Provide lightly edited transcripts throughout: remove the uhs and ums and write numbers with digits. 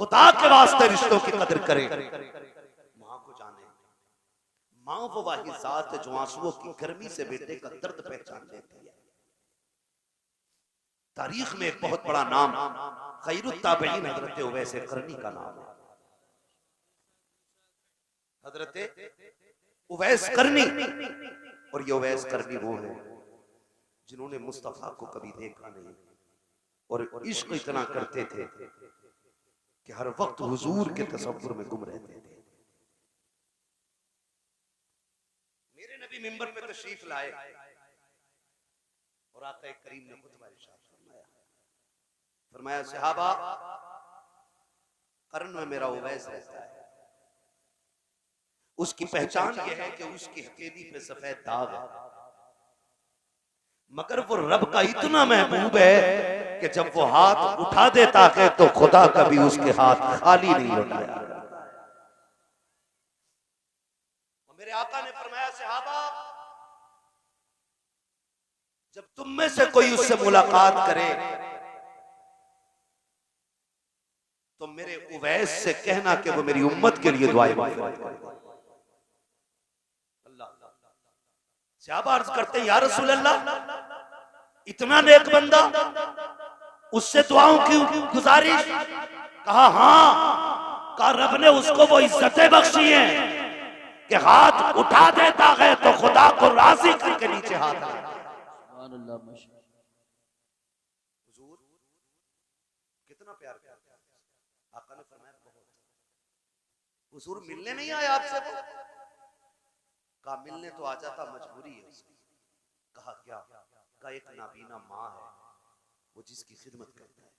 खुदा के वास्ते रिश्तों की कदर करें, मां को जाने। मां वो वाही जात है जो आंसुओं की गर्मी से बेटे का दर्द पहचान लेती है। तारीख में एक बहुत बड़ा नाम खैरुत ताबईन हजरत उवैस करनी का नाम है। हजरत उवैस करनी, और ये उवैस करनी वो है जिन्होंने मुस्तफा को कभी देखा नहीं और इश्क इतना करते थे कि हर वक्त हुजूर के तसव्वुर में गुम रहते थे। मेरे नबी मिंबर पे तशरीफ लाए और आका करीम ने खुतबा इरशाद फरमाया, सहाबा कर्न में मेरा उवैस रहता है, उसकी पहचान यह है कि उसकी हथेली पे सफेद दाग है, मगर वो रब का इतना महबूब है कि जब वो हाथ उठा देता है तो खुदा कभी उसके हाथ खाली नहीं लौटाया। मेरे आका ने फरमाया, सहाबा जब तुम में से कोई उससे मुलाकात करे तो मेरे उवैस से कहना कि वो मेरी उम्मत के लिए दुआएं मांगे। सहाबा अर्ज करते हैं, या रसूल अल्लाह इतना नेक बंदा, उससे दुआओं की गुजारिश? कहा हाँ, कहा रब ने उसको वो इज्जतें बख्शी हैं कि हाथ उठा देता है तो खुदा को राजी करके नीचे हाथ लगाता है। हुजूर कितना प्यार करते हैं। आका ने फरमाया बहुत। हुजूर मिलने नहीं आया आपसे? वो कहा मिलने तो आ जाता, मजबूरी है उसकी। कहा क्या? कहा एक नाबीना माँ है वो जिसकी खिदमत करता है,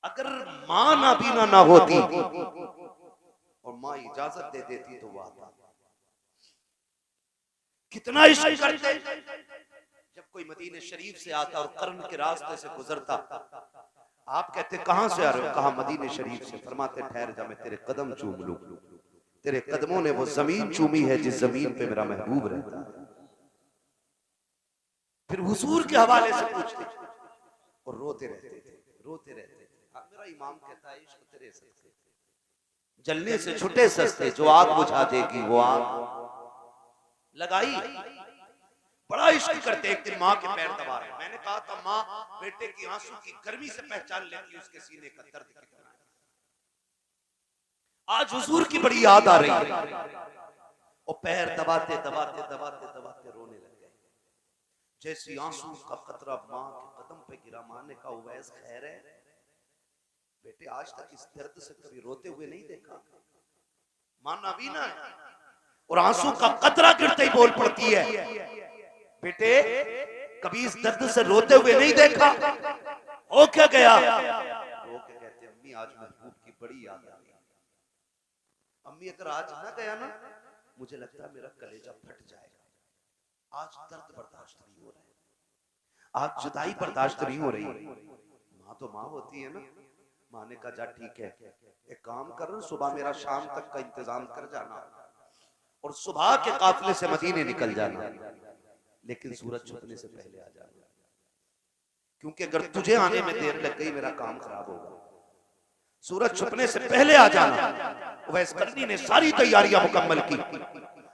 अगर माँ नाबीना ना होती और माँ इजाजत दे देती तो वो आता। कितना इश्क करते। जब कोई मदीने शरीफ से आता और कर्न के रास्ते से गुजरता, आप कहते कहां से आ रहे हो? कहा मदीने शरीफ से। फरमाते ठहर जा, मैं तेरे कदम चूम लूं। तेरे कदमों ने वो जमीन चूमी है जिस जमीन पे मेरा महबूब रहता है। फिर हुजूर के हवाले से पूछते और रोते रहते थे, रोते रहते थे। मेरा इमाम कहता है इश्क तेरे सस्ते, जलने से छुटे सस्ते, जो आग बुझा देगी वो आग लगाई। बड़ा इश्क करते। एक दिन माँ के पैर दबा रहे, मैंने कहा था माँ बेटे की आंसू की गर्मी से पहचान लेती है उसके सीने का दर्द कितना है। आज हुजूर की बड़ी याद आ रही है और पैर दबाते दबाते दबाते दबाते रोने लग गए। जैसी आंसू का कतरा माँ के कदम पे गिरा, माँ ने कहा उवैस खैर है बेटे? आज तक इस दर्द से कभी रोते हुए नहीं देखा। माँ नाबीना है और आंसू का कतरा गिरते ही बोल पड़ती है, बेटे कभी इस दर्द से रोते हुए नहीं देखा। हो क्या गया? रो के कहते अम्मी आज महबूब की बड़ी याद आ गई। अम्मी अगर आज ना गया ना, मुझे लगता है मेरा कलेजा फट जाएगा। आज दर्द बर्दाश्त नहीं हो रहा है, आज जुदाई बर्दाश्त नहीं हो रही। माँ तो माँ होती है ना। माँ ने कहा जा ठीक है, एक काम कर, सुबह मेरा शाम तक का इंतजाम कर जाना और सुबह के काफिले से मदीने निकल जाना, लेकिन सूरज छुपने से पहले आ जाना, क्योंकि अगर तुझे आने में देर लग गई मेरा काम खराब होगा। सूरज छुपने से पहले आ जाना। उवैस करनी ने सारी तैयारियां मुकम्मल की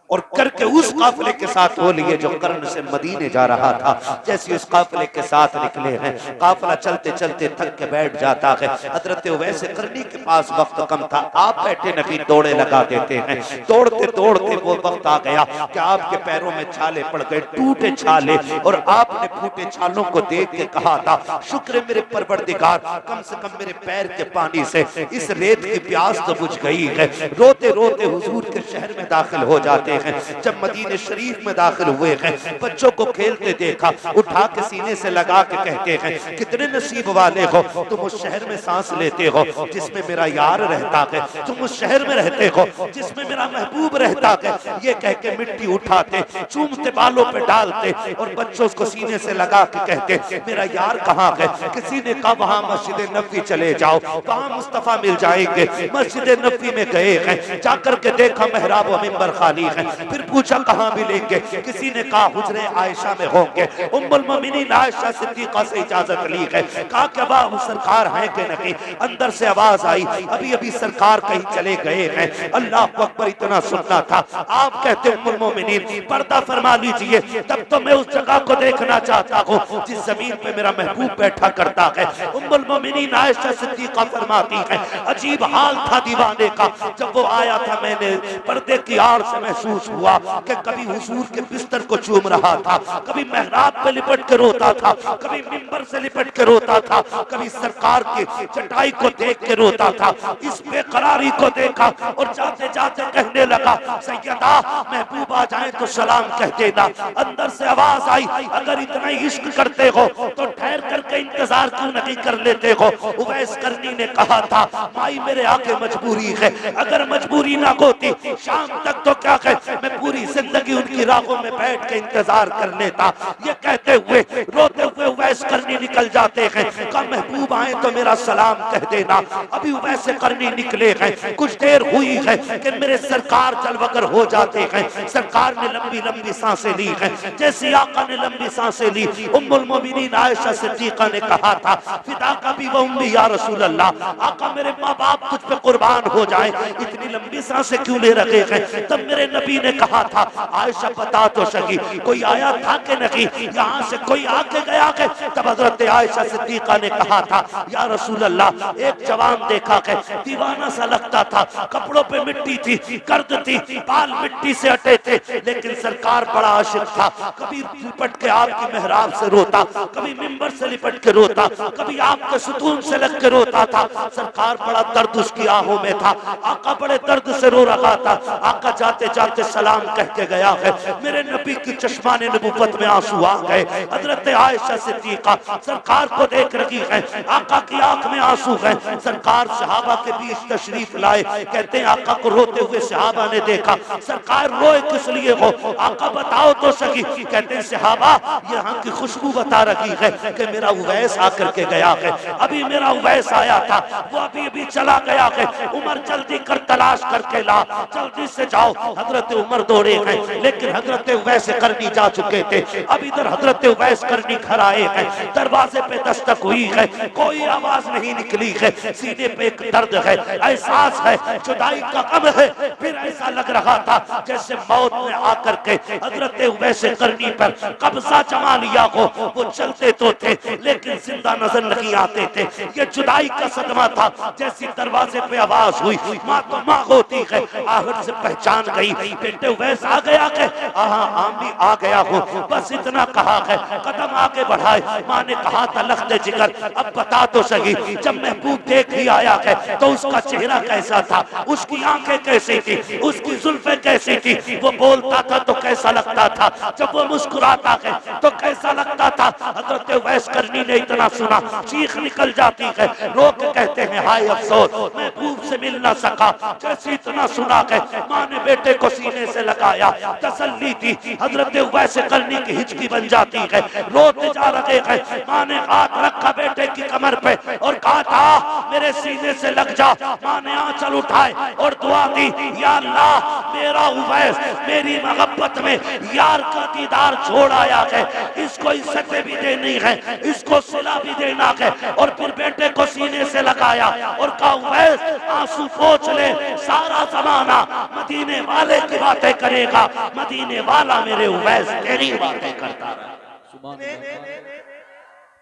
और करके उस काफिले के साथ हो लिए जो कर्न से मदीने जा रहा था। जैसे उस काफिले के साथ निकले हैं, काफिला चलते चलते थक के बैठ जाता है। हजरत उवैस करनी के पास वक्त कम था, आप बैठे नबी दौड़े लगा देते हैं। दौड़ते दौड़ते वो वक्त आ गया कि आपके पैरों में छाले पड़ गए, टूटे छाले, और आपने फूटे छालों को देख के कहा था शुक्र है मेरे परवरदिगार, कम से कम मेरे पैर के पानी से इस रेत की प्यास तो बुझ गई है। रोते रोते हुजूर के शहर में दाखिल हो जाते हैं। जब मदीने शरीफ में दाखिल हुए हैं, बच्चों को खेलते देखा, उठा के सीने से लगा के कहते हैं कितने नसीब वाले हो, तुम उस शहर में सांस लेते हो जिसमें मेरा यार रहता है, तुम उस शहर में रहते हो जिसमें मेरा महबूब रहता है। ये कह के मिट्टी उठाते, चूमते, बालों पे डालते और बच्चों को सीने से लगा के कहते मेरा यार कहाँ है? किसी ने कहा वहां मस्जिद नबवी चले जाओ, वहां मुस्तफा मिल जाएंगे। मस्जिद नबवी में गए हैं, जाकर के देखा मेहराब व मिंबर खाली है। फिर पूछा कहाँ मिलेंगे? किसी ने कहा हुजरे आयशा में होंगे। उम्मुल मोमिनीन आयशा सिद्दीका से इजाजत ली है। कहा कि वाह सरकार हैं कि नहीं? अंदर से आवाज आई अभी अभी सरकार कहीं चले गए हैं। अल्लाह अकबर इतना सुनना था। आप कहते उम्मुल मोमिनीन पर्दा फरमा लीजिए, तब तो मैं उस जगह को देखना चाहता हूँ जिस जमीन पे मेरा महबूब बैठा करता है। उम्मुल मोमिनीन आयशा सिद्दीका फरमाती है अजीब हाल था दीवाने का। जब वो आया था मैंने पर्दे की आड़ से महसूस हुआ कि कभी हुजूर के बिस्तर को चूम रहा था, कभी मेहराब पे लिपट के रोता था, कभी मिंबर से लिपट के रोता था, कभी सरकार की चटाई को देख के रोता था। इस बेकरारी को देखा और जाते जाते कहने लगा सैयदा महबूब आ जाए तो सलाम कह देना। अंदर से आवाज आई अगर इतना इश्क करते हो तो ठहर करके इंतजार क्यों नहीं कर लेते हो? उवैस करनी ने कहा था माई मेरे आगे मजबूरी है, अगर मजबूरी ना होती शाम तक तो क्या कहे मैं पूरी जिंदगी उनकी राहों में बैठ के इंतजार कर लेता। ये कहते हुए रोते हुए उवैस करनी निकल जाते हैं। कहा महबूब आए तो मेरा सलाम कह देना। अभी उवैस करनी निकले हैं, कुछ देर हुई है कि मेरे सरकार जलवगर हो जाते हैं। सरकार ने लंबी लंबी सांसें ली हैं। जैसे आका ने लंबी सांसें ली, उम्मुल मोमिनीन आयशा सिद्दीका ने कहा था फिदा का भी उम्मी या रसूल अल्लाह, आका मेरे माँ बाप तुझ पे कुर्बान हो जाए, इतनी लंबी सांसें क्यों ले रखे हैं? तब मेरे नबी ने कहा था आयशा बता तो सही कोई आया था कि नहीं, यहाँ से कोई आके गया के? तब हजरत आयशा सिद्दीका ने कहा था या रसूल अल्लाह एक जवान देखा है, दीवाना सा लगता था, कपड़ों पे मिट्टी थी, गर्द थी, बाल मिट्टी से अटे थे, लेकिन सरकार बड़ा आशिक था। कभी लिपट के आपकी मेहराब से रोता, कभी मिंबर से लिपट के रोता, कभी आपके सुतून से लग के रोता था। सरकार बड़ा दर्द उसकी आहों में था। आका बड़े दर्द से रो रहा था। आका जाते जाते सलाम कह के गया है। मेरे नबी की चश्माने नबुव्वत में आंसू आ गए। हजरत आयशा सिद्दीका सरकार को देख रही है, आका की आंख में आंसू है। सरकार सहाबा के बीच तशरीफ लाए, कहते हैं आका को रोते हुए सहाबा ने देखा। सरकार रोए किस लिए हो? आका बताओ तो सही। कहते हैं सहाबा यहाँ की खुशबू बता रही है कि मेरा उवैस आकर के गया है, अभी मेरा उवैस आया था, वो अभी अभी चला गया है। उमर जल्दी कर तलाश करके ला, जल्दी से जाओ। हजरत उमर दौड़े हैं, लेकिन हजरत उवैस करनी जा चुके थे। अब इधर हजरत उवैस करनी घर आए हैं। दरवाजे पे दस्तक हुई है, कोई आवाज नहीं निकली है। सीने पे एक दर्द है, एहसास है, जुदाई का गम है। फिर ऐसा लग रहा था जैसे मौत ने आकर के हजरत उवैस करनी पर कब्जा जमा लिया हो। वो चलते तो थे लेकिन जिंदा नजर नहीं आते थे। ये जुदाई का सदमा था। जैसी दरवाजे पे आवाज हुई माँ तो माँ होती है, आहट से पहचान गई बेटे उवैस आ गया है। हाँ आम भी आ गया हूँ, बस इतना कहा है। कदम आगे बढ़ाए, माँ ने कहा था लख्त जिगर अब बता तो सही, जब महबूब देख ही आया है तो उसका चेहरा कैसा था, उसकी आंखें कैसी थी, उसकी जुल्फें कैसी थी, वो बोलता था तो कैसा लगता था, जब वो मुस्कुराता है तो कैसा लगता था। हजरत उवैस करनी ने इतना सुना चीख निकल जाती है, रो के कहते हैं हाय अफसोस महबूब से मिल ना सका। जैसे इतना सुना है माँ ने बेटे को सीने से लगाया, तसल्ली थी। हजरत उवैस करनी की हिचकी बन जाती है, रोते जा रहे हैं। माँ ने हाथ रखा बेटे की कमर पे और कहा था मेरे सीने से लग जा। माँ ने आंचल उठाए और दुआ दी या अल्लाह मेरा उवैस मेरी मोहब्बत में यार का दीदार छोड़ आया है, इसको इज्जत भी देनी है, इसको सिला भी देना है। और फिर बेटे को सीने से लगाया और कहा उवैस आंसू पोंछ ले, सारा जमाना मदीने वाले की बातें करेगा, मदीने वाला मेरे उवैस तेरी बातें करता रहा।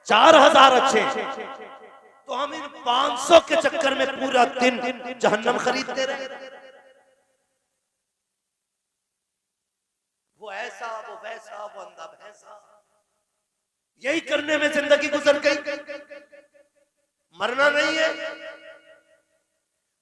4000 अच्छे तो हम इन 500 के चक्कर में पूरा दिन जहन्नम खरीदते रहे। वो ऐसा वो वैसा वो अंधा भैंसा, यही करने में जिंदगी गुजर गई। मरना नहीं है,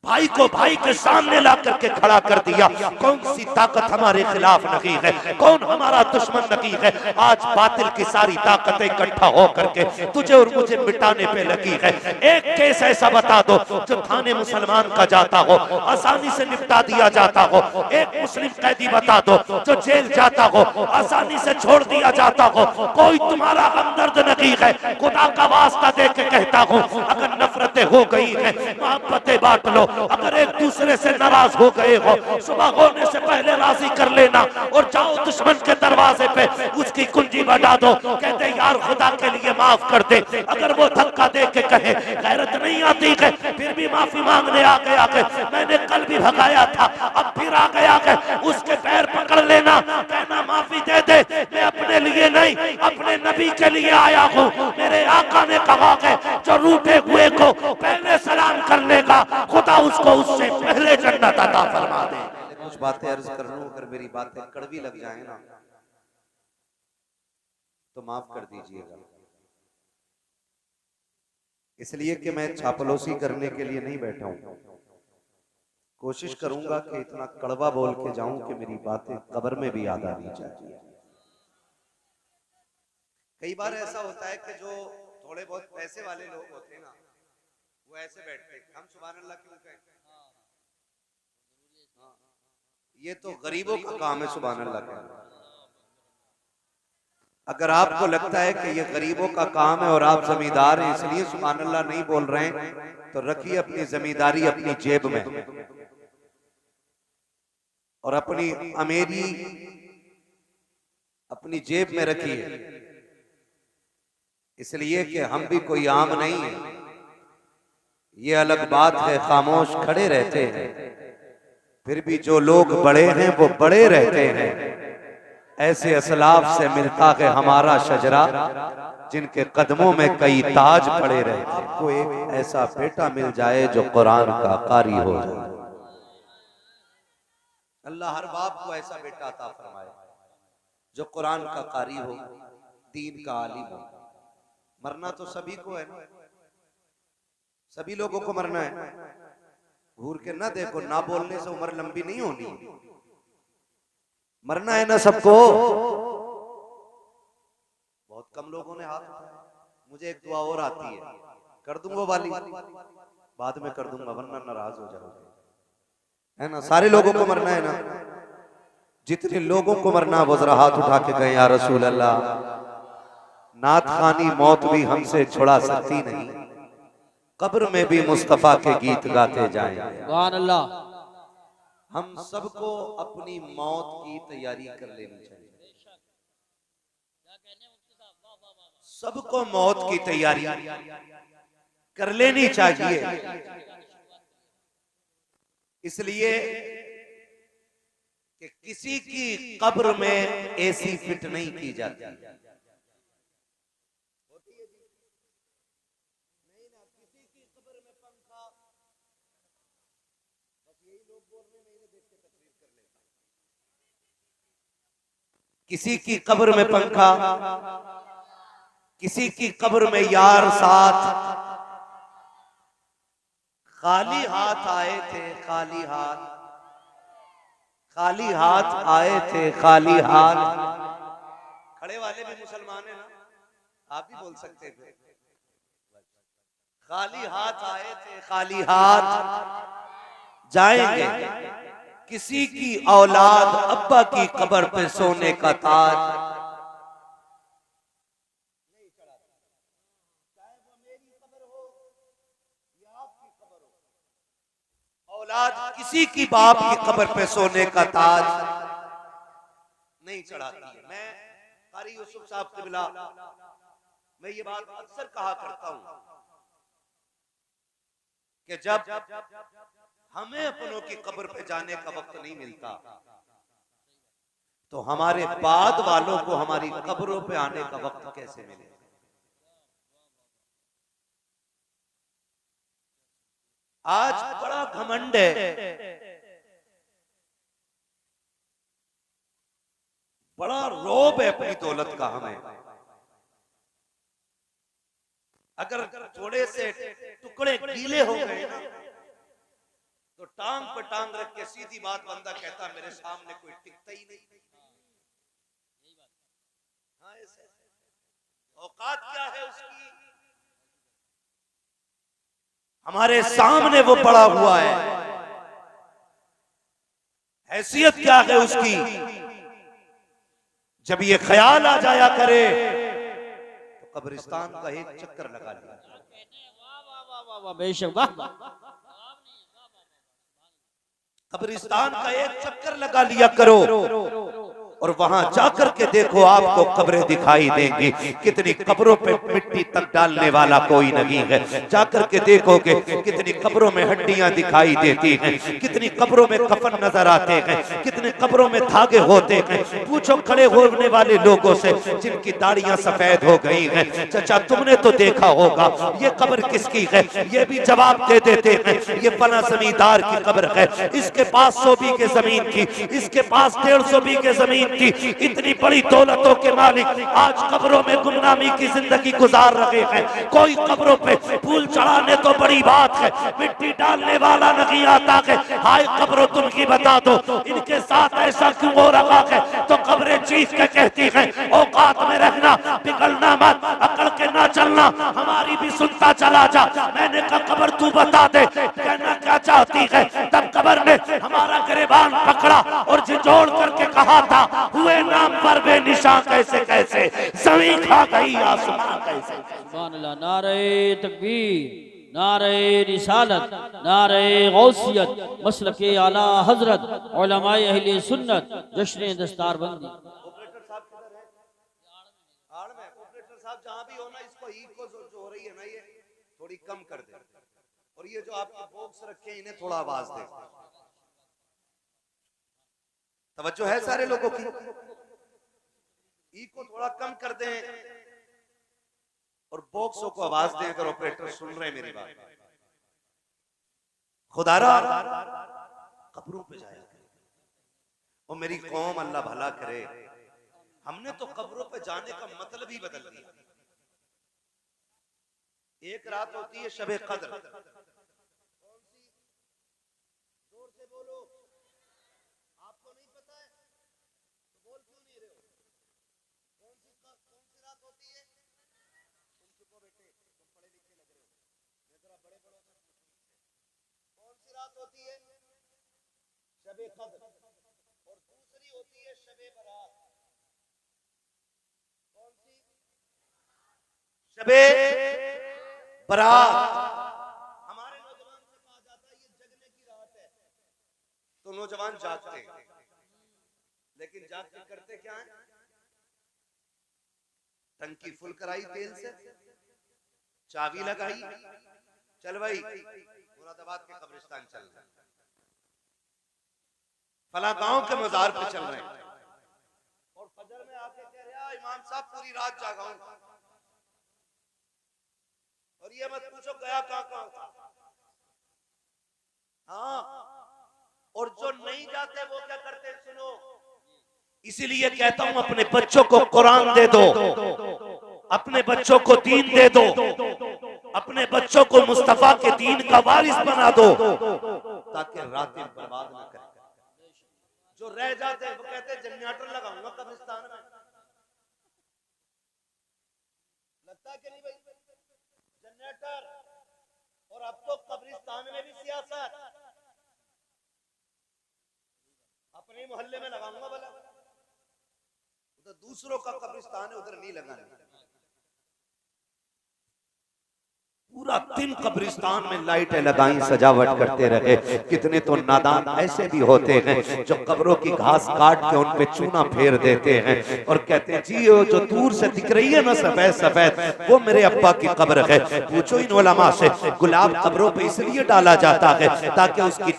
भाई को भाई के सामने ला करके खड़ा कर दिया। कौन सी ताकत हमारे खिलाफ नहीं है, कौन हमारा दुश्मन नहीं है। आज बातिल की सारी ताकतें इकट्ठा हो करके तुझे और मुझे मिटाने पे लगी है। एक केस ऐसा बता दो जो थाने मुसलमान का जाता हो, आसानी से निपटा दिया जाता हो। एक मुस्लिम कैदी बता दो जो जेल जाता हो, आसानी से छोड़ दिया जाता हो। कोई तुम्हारा हमदर्द नहीं है। खुदा का वास्ता दे के कहता हूँ अगर नफरतें हो गई है मोहब्बतें बांट लो, अगर एक दूसरे से नाराज हो गए हो, सुबह होने से पहले राजी कर लेना और जाओ दुश्मन के दरवाजे पे उसकी कुंजी बजा दो, कहते यार खुदा के लिए माफ कर दे। अगर वो धक्का दे के कहे गैरत नहीं आती है, फिर भी माफी मांगने आ गया के मैंने कल भी भगाया था अब फिर आ गया के, उसके पैर पकड़ लेना, कहना माफी दे दे, मैं अपने लिए नहीं अपने नबी के लिए आया हूँ। मेरे आका ने कहा कि जो रूठे हुए को पहले सलाम कर लेगा खुदा उसको उससे पहले जन्नत अता फरमा दे। कुछ बातें अर्ज कर लूं, अगर मेरी बातें कड़वी लग जाए ना तो माफ कर दीजिएगा, इसलिए कि मैं चापलूसी करने के लिए नहीं बैठा हूं। कोशिश करूंगा कि इतना कड़वा बोल के जाऊं कि मेरी बातें कब्र में भी याद आनी चाहिए। कई बार ऐसा होता है कि जो थोड़े बहुत पैसे वाले लोग होते हैं ना, वो ऐसे बैठते हैं, हम सुभान अल्लाह क्यों कहें, ये तो गरीबों का काम है सुभान अल्लाह कहना। अगर आपको लगता है कि ये गरीबों का काम है और आप जमींदार हैं इसलिए सुभान अल्लाह नहीं बोल रहे हैं, तो रखिए अपनी जमींदारी अपनी जेब में और अपनी अमीरी अपनी जेब में रखिए, इसलिए कि हम भी कोई आम नहीं है। ये अलग बात है खामोश खड़े रहते हैं, फिर भी जो लोग बड़े हैं वो बड़े रहते हैं। ऐसे असलाफ से मिलता है हमारा शजरा जिनके कदमों में कई ताज पड़े रहते हैं। आपको एक ऐसा बेटा मिल जाए जो कुरान का कारी हो जाए, अल्लाह हर बाप को ऐसा बेटा अता फरमाए जो कुरान का कारी हो, दीन का आलिम हो। मरना तो सभी को है ना, सभी लोगों को मरना है। घूर के ना देखो, ना बोलने से उम्र लंबी नहीं होनी, मरना है ना सबको। बहुत कम लोगों ने हाथ उठाया। मुझे एक दुआ और आती है, कर दूंगा वाली, बाद में कर दूंगा वरना नाराज हो जाओगे, है ना। सारे लोगों को मरना है ना, जितने लोगों को मरना वो जरा हाथ उठा के कहें या रसूल अल्लाह, नात खानी मौत भी हमसे छुड़ा सकती नहीं, कब्र में भी मुस्तफा के गीत गाते जाएंगे। सुभान अल्लाह। हम सबको अपनी मौत की तैयारी कर लेनी चाहिए, सबको मौत की तैयारी कर लेनी चाहिए, इसलिए कि किसी की कब्र में एसी फिट नहीं की जाती। किसी की कब्र में पंखा, किसी की कब्र में यार साथ, खाली हाथ आए थे खाली हाथ, खाली हाथ आए थे खाली हाथ। खड़े वाले भी मुसलमान है ना, आप भी बोल सकते थे, खाली हाथ आए थे खाली हाथ जाएंगे। किसी की औलाद अब्बा की कब्र पे सोने का ताज नहीं चढ़ाती, चाहे वो मेरी कब्र हो या आपकी कब्र हो। औलाद किसी की बाप की कब्र पे सोने का ताज नहीं चढ़ाती है। मैं कारी यूसुफ साहब से मिला, मैं ये बात अक्सर कहा करता हूं कि जब हमें अपनों की कब्र पे जाने का वक्त नहीं मिलता तो हमारे बाद वालों को हमारी कब्रों पे आने का वक्त कैसे मिलेगा। आज बड़ा घमंड है, बड़ा रोब है अपनी दौलत का हमें। अगर थोड़े से टुकड़े गीले हो गए ना तो टांग पे टांग रख के सीधी बात बंदा कहता मेरे सामने कोई टिकता ही नहीं। हाँ, ऐसे औकात क्या है उसकी, हमारे सामने वो पड़ा हुआ है, हैसियत क्या है उसकी। जब ये ख्याल आ जाया करे तो कब्रिस्तान का एक चक्कर लगा लिया। कब्रिस्तान का एक चक्कर लगा लिया करो और वहां जाकर के देखो, आपको कब्रें दिखाई देंगी। कितनी कब्रों पे मिट्टी तक डालने वाला कोई नहीं है। जाकर के देखोगे कितनी कब्रों में हड्डियां दिखाई देती हैं, कितनी कब्रों में कफन नजर आते हैं, कितने कब्रों में धागे होते हैं। पूछो खड़े होने वाले लोगों से जिनकी दाढ़ियां सफेद हो गई हैं, चाचा तुमने तो देखा होगा ये कब्र किसकी है? ये भी जवाब दे देते हैं ये फला जमींदार की कब्र है, इसके पास 100 बीघे जमीन थी, इसके पास 150 बीघे जमीन थी। इतनी बड़ी दौलतों के मालिक आज कब्रों में गुमनामी की जिंदगी गुजार रहे हैं। कोई कब्रों पे फूल चढ़ाने तो बड़ी बात है, मिट्टी डालने वाला नहीं आता है। हाय कब्रों तुम ही बता दो इनके साथ ऐसा क्यों हो रहा है? तो कब्रें चीख के कहती हैं औकात में रहना, बिगड़ना मत, अकड़ के ना चलना, हमारी भी सुनता चला जा। मैंने कहा कब्र तू बता दे कहना क्या चाहती है। तब कब्र ने हमारा गिरबान पकड़ा और झिझोड़ करके कहा था हुए नाम पर बेनिशान कैसे कैसे, जमीन खा गई आसमां कैसे। सुभान अल्लाह। नारे तकबीर, नारे रिसालत, नारे गौसियत, मसलके आला हजरत, उलमाए अहले सुन्नत, जश्न दस्तारबंदी। ऑपरेटर साहब किधर है? आड़ में। ऑपरेटर साहब जहां भी हो ना, इसको इको जो हो रही है ना ये थोड़ी कम कर दे, और ये जो आपके बॉक्स रखे हैं इन्हें थोड़ा आवाज दे। तवज्जो है सारे लोगों की? ई को थोड़ा कम कर दें और बॉक्सों को आवाज दें अगर ऑपरेटर सुन रहे हैं मेरी बात। खुदारा कब्रों पे जाया करे और मेरी कौम अल्लाह भला करे। हमने तो कब्रों पे जाने का मतलब ही बदल दिया। एक रात होती है शबे कद्र, कौन सी? जोर से बोलो, आपको नहीं पता है तो बोल क्यों नहीं रहे हो? कौन सी रात होती है? तुम चुपो बेटे, तुम पढ़े लिखे लग रहे हो, मैं जरा बड़े बड़ों से पूछूं। कौन सी रात होती है? शबे कद्र। और दूसरी होती है शबे बरात। कौन सी? शबे बरात। हमारे नौजवान से कहा जाता है ये जगने की रात है, तो नौजवान जागते हैं, लेकिन जाग के करते क्या है? टंकी फुल कराई तेल से, चाबी लगाई, चल भाई मुरादाबाद के कब्रिस्तान चल रहे हैं, फला गांव के मजार पे चल रहे हैं, और फजर में आके कह रहा इमाम साहब पूरी रात जागा हूं। और ये मत पूछो गया कहां। हाँ, और जो नहीं जाते वो क्या करते हैं सुनो। इसीलिए कहता हूं अपने बच्चों को कुरान दे दो, अपने बच्चों को दीन दे दो, अपने बच्चों को मुस्तफा के दीन का वारिस बना दो, ताकि रातें बर्बाद न करें। जो रह जाते हैं वो कहते हैं जनरेटर लगाऊंगा कब्रिस्तान में। लगता है कि नहीं भाई जनरेटर? और अब तो कब्रिस्तान में भी सियासत, अपने मोहल्ले में लगाऊंगा भला, उधर दूसरों का कब्रिस्तान है उधर नहीं लगाना। पूरा दिन कब्रिस्तान में लाइटें लगाई, सजावट करते रहे। कितने तो नादान ऐसे भी होते हैं जो कब्रों की घास काट के उन पे चूना फेर देते हैं और कहते हैं जी वो जो दूर से दिख रही है ना सफेद सफेद वो मेरे अब्बा की कब्र है। पूछो इन उलमा से, गुलाब कब्रों पे इसलिए डाला जाता है ताकि उसकी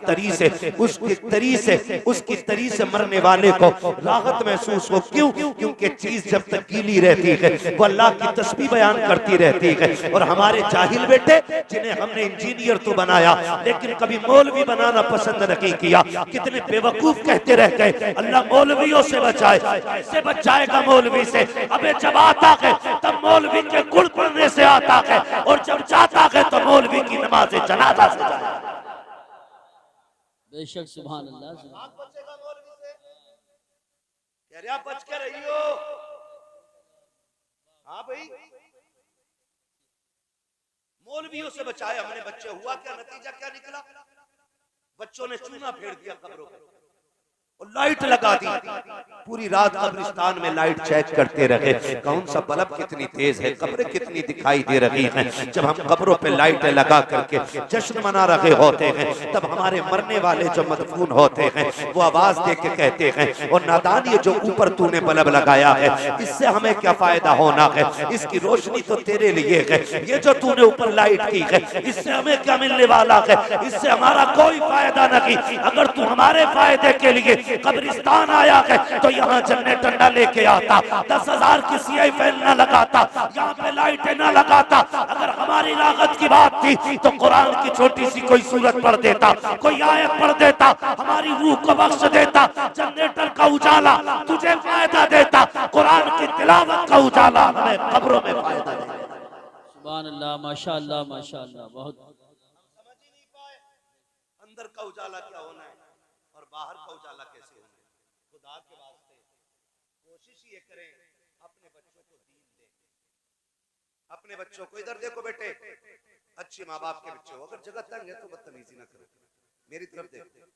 तरी से मरने वाले को राहत महसूस हो। क्यों? क्योंकि चीज जब तक गीली रहती है वो अल्लाह की तस्बीह बयान करती रहती है। और हमारे जाहिल बेटे जिन्हें हमने इंजीनियर तो बनाया लेकिन कभी मौलवी बनाना पसंद नहीं किया, कितने बेवकूफ कहते रह गए अल्लाह मौलवियों से बचाए। कैसे बच जाएगा मौलवी से? अबे जब आता है तब मौलवी के गुण पढ़ने से आता है, और जब जाता है तो मौलवी की नमाज जनाजा से जाता है। बेशक सुभान अल्लाह। बचेगा मौलवी से? कह रहा बच के रहियो। हाँ भाई मौलवियों से बचाए हमने बच्चे, हुआ क्या? नतीजा क्या निकला? बच्चों ने चूना फेर दिया कब्रों पर और लाइट लगा दी, पूरी रात कब्रिस्तान में लाइट चेक करते रहे कौन सा बल्ब कितनी तेज है, कब्रें कितनी दिखाई दे रही हैं। जब हम कब्रों पे लाइटें लगा करके जश्न मना रहे होते हैं, तब हमारे मरने वाले जो मदफून होते हैं वो आवाज दे के कहते हैं, और नादान ये जो ऊपर तूने बल्ब लगाया है इससे हमें क्या फायदा होना है, इसकी रोशनी तो तेरे लिए है, ये जो तूने ऊपर लाइट की है इससे हमें क्या मिलने वाला है, इससे हमारा कोई फायदा नहीं। अगर तू हमारे फायदे के लिए कब्रिस्तान आया है तो यहाँ जनरेटर न लेके आता, 10,000 की सीआई फैन न लगाता, यहाँ पे लाइटें न लगाता। अगर हमारी लागत की बात थी तो कुरान की छोटी सी कोई सूरत पढ़ देता, कोई आयत पढ़ देता, हमारी रूह को बख्श देता। जनरेटर का उजाला तुझे फायदा देता, कुरान की तिलावत का उजाला हमें कब्रों में फायदा देता। सुभान अल्लाह, माशाअल्लाह माशाअल्लाह। बहुत समझ ही नहीं पाए अंदर का उजाला क्या होना है और बाहर का उजाला कैसे होना है। खुदा के वास्ते कोशिश ये करें अपने बच्चों को दीन दें, अपने बच्चों को इधर देखो बेटे, अच्छे माँ बाप के बच्चे हो, अगर जगह तंग है तो बदतमीजी ना करो, मेरी तरफ देखो,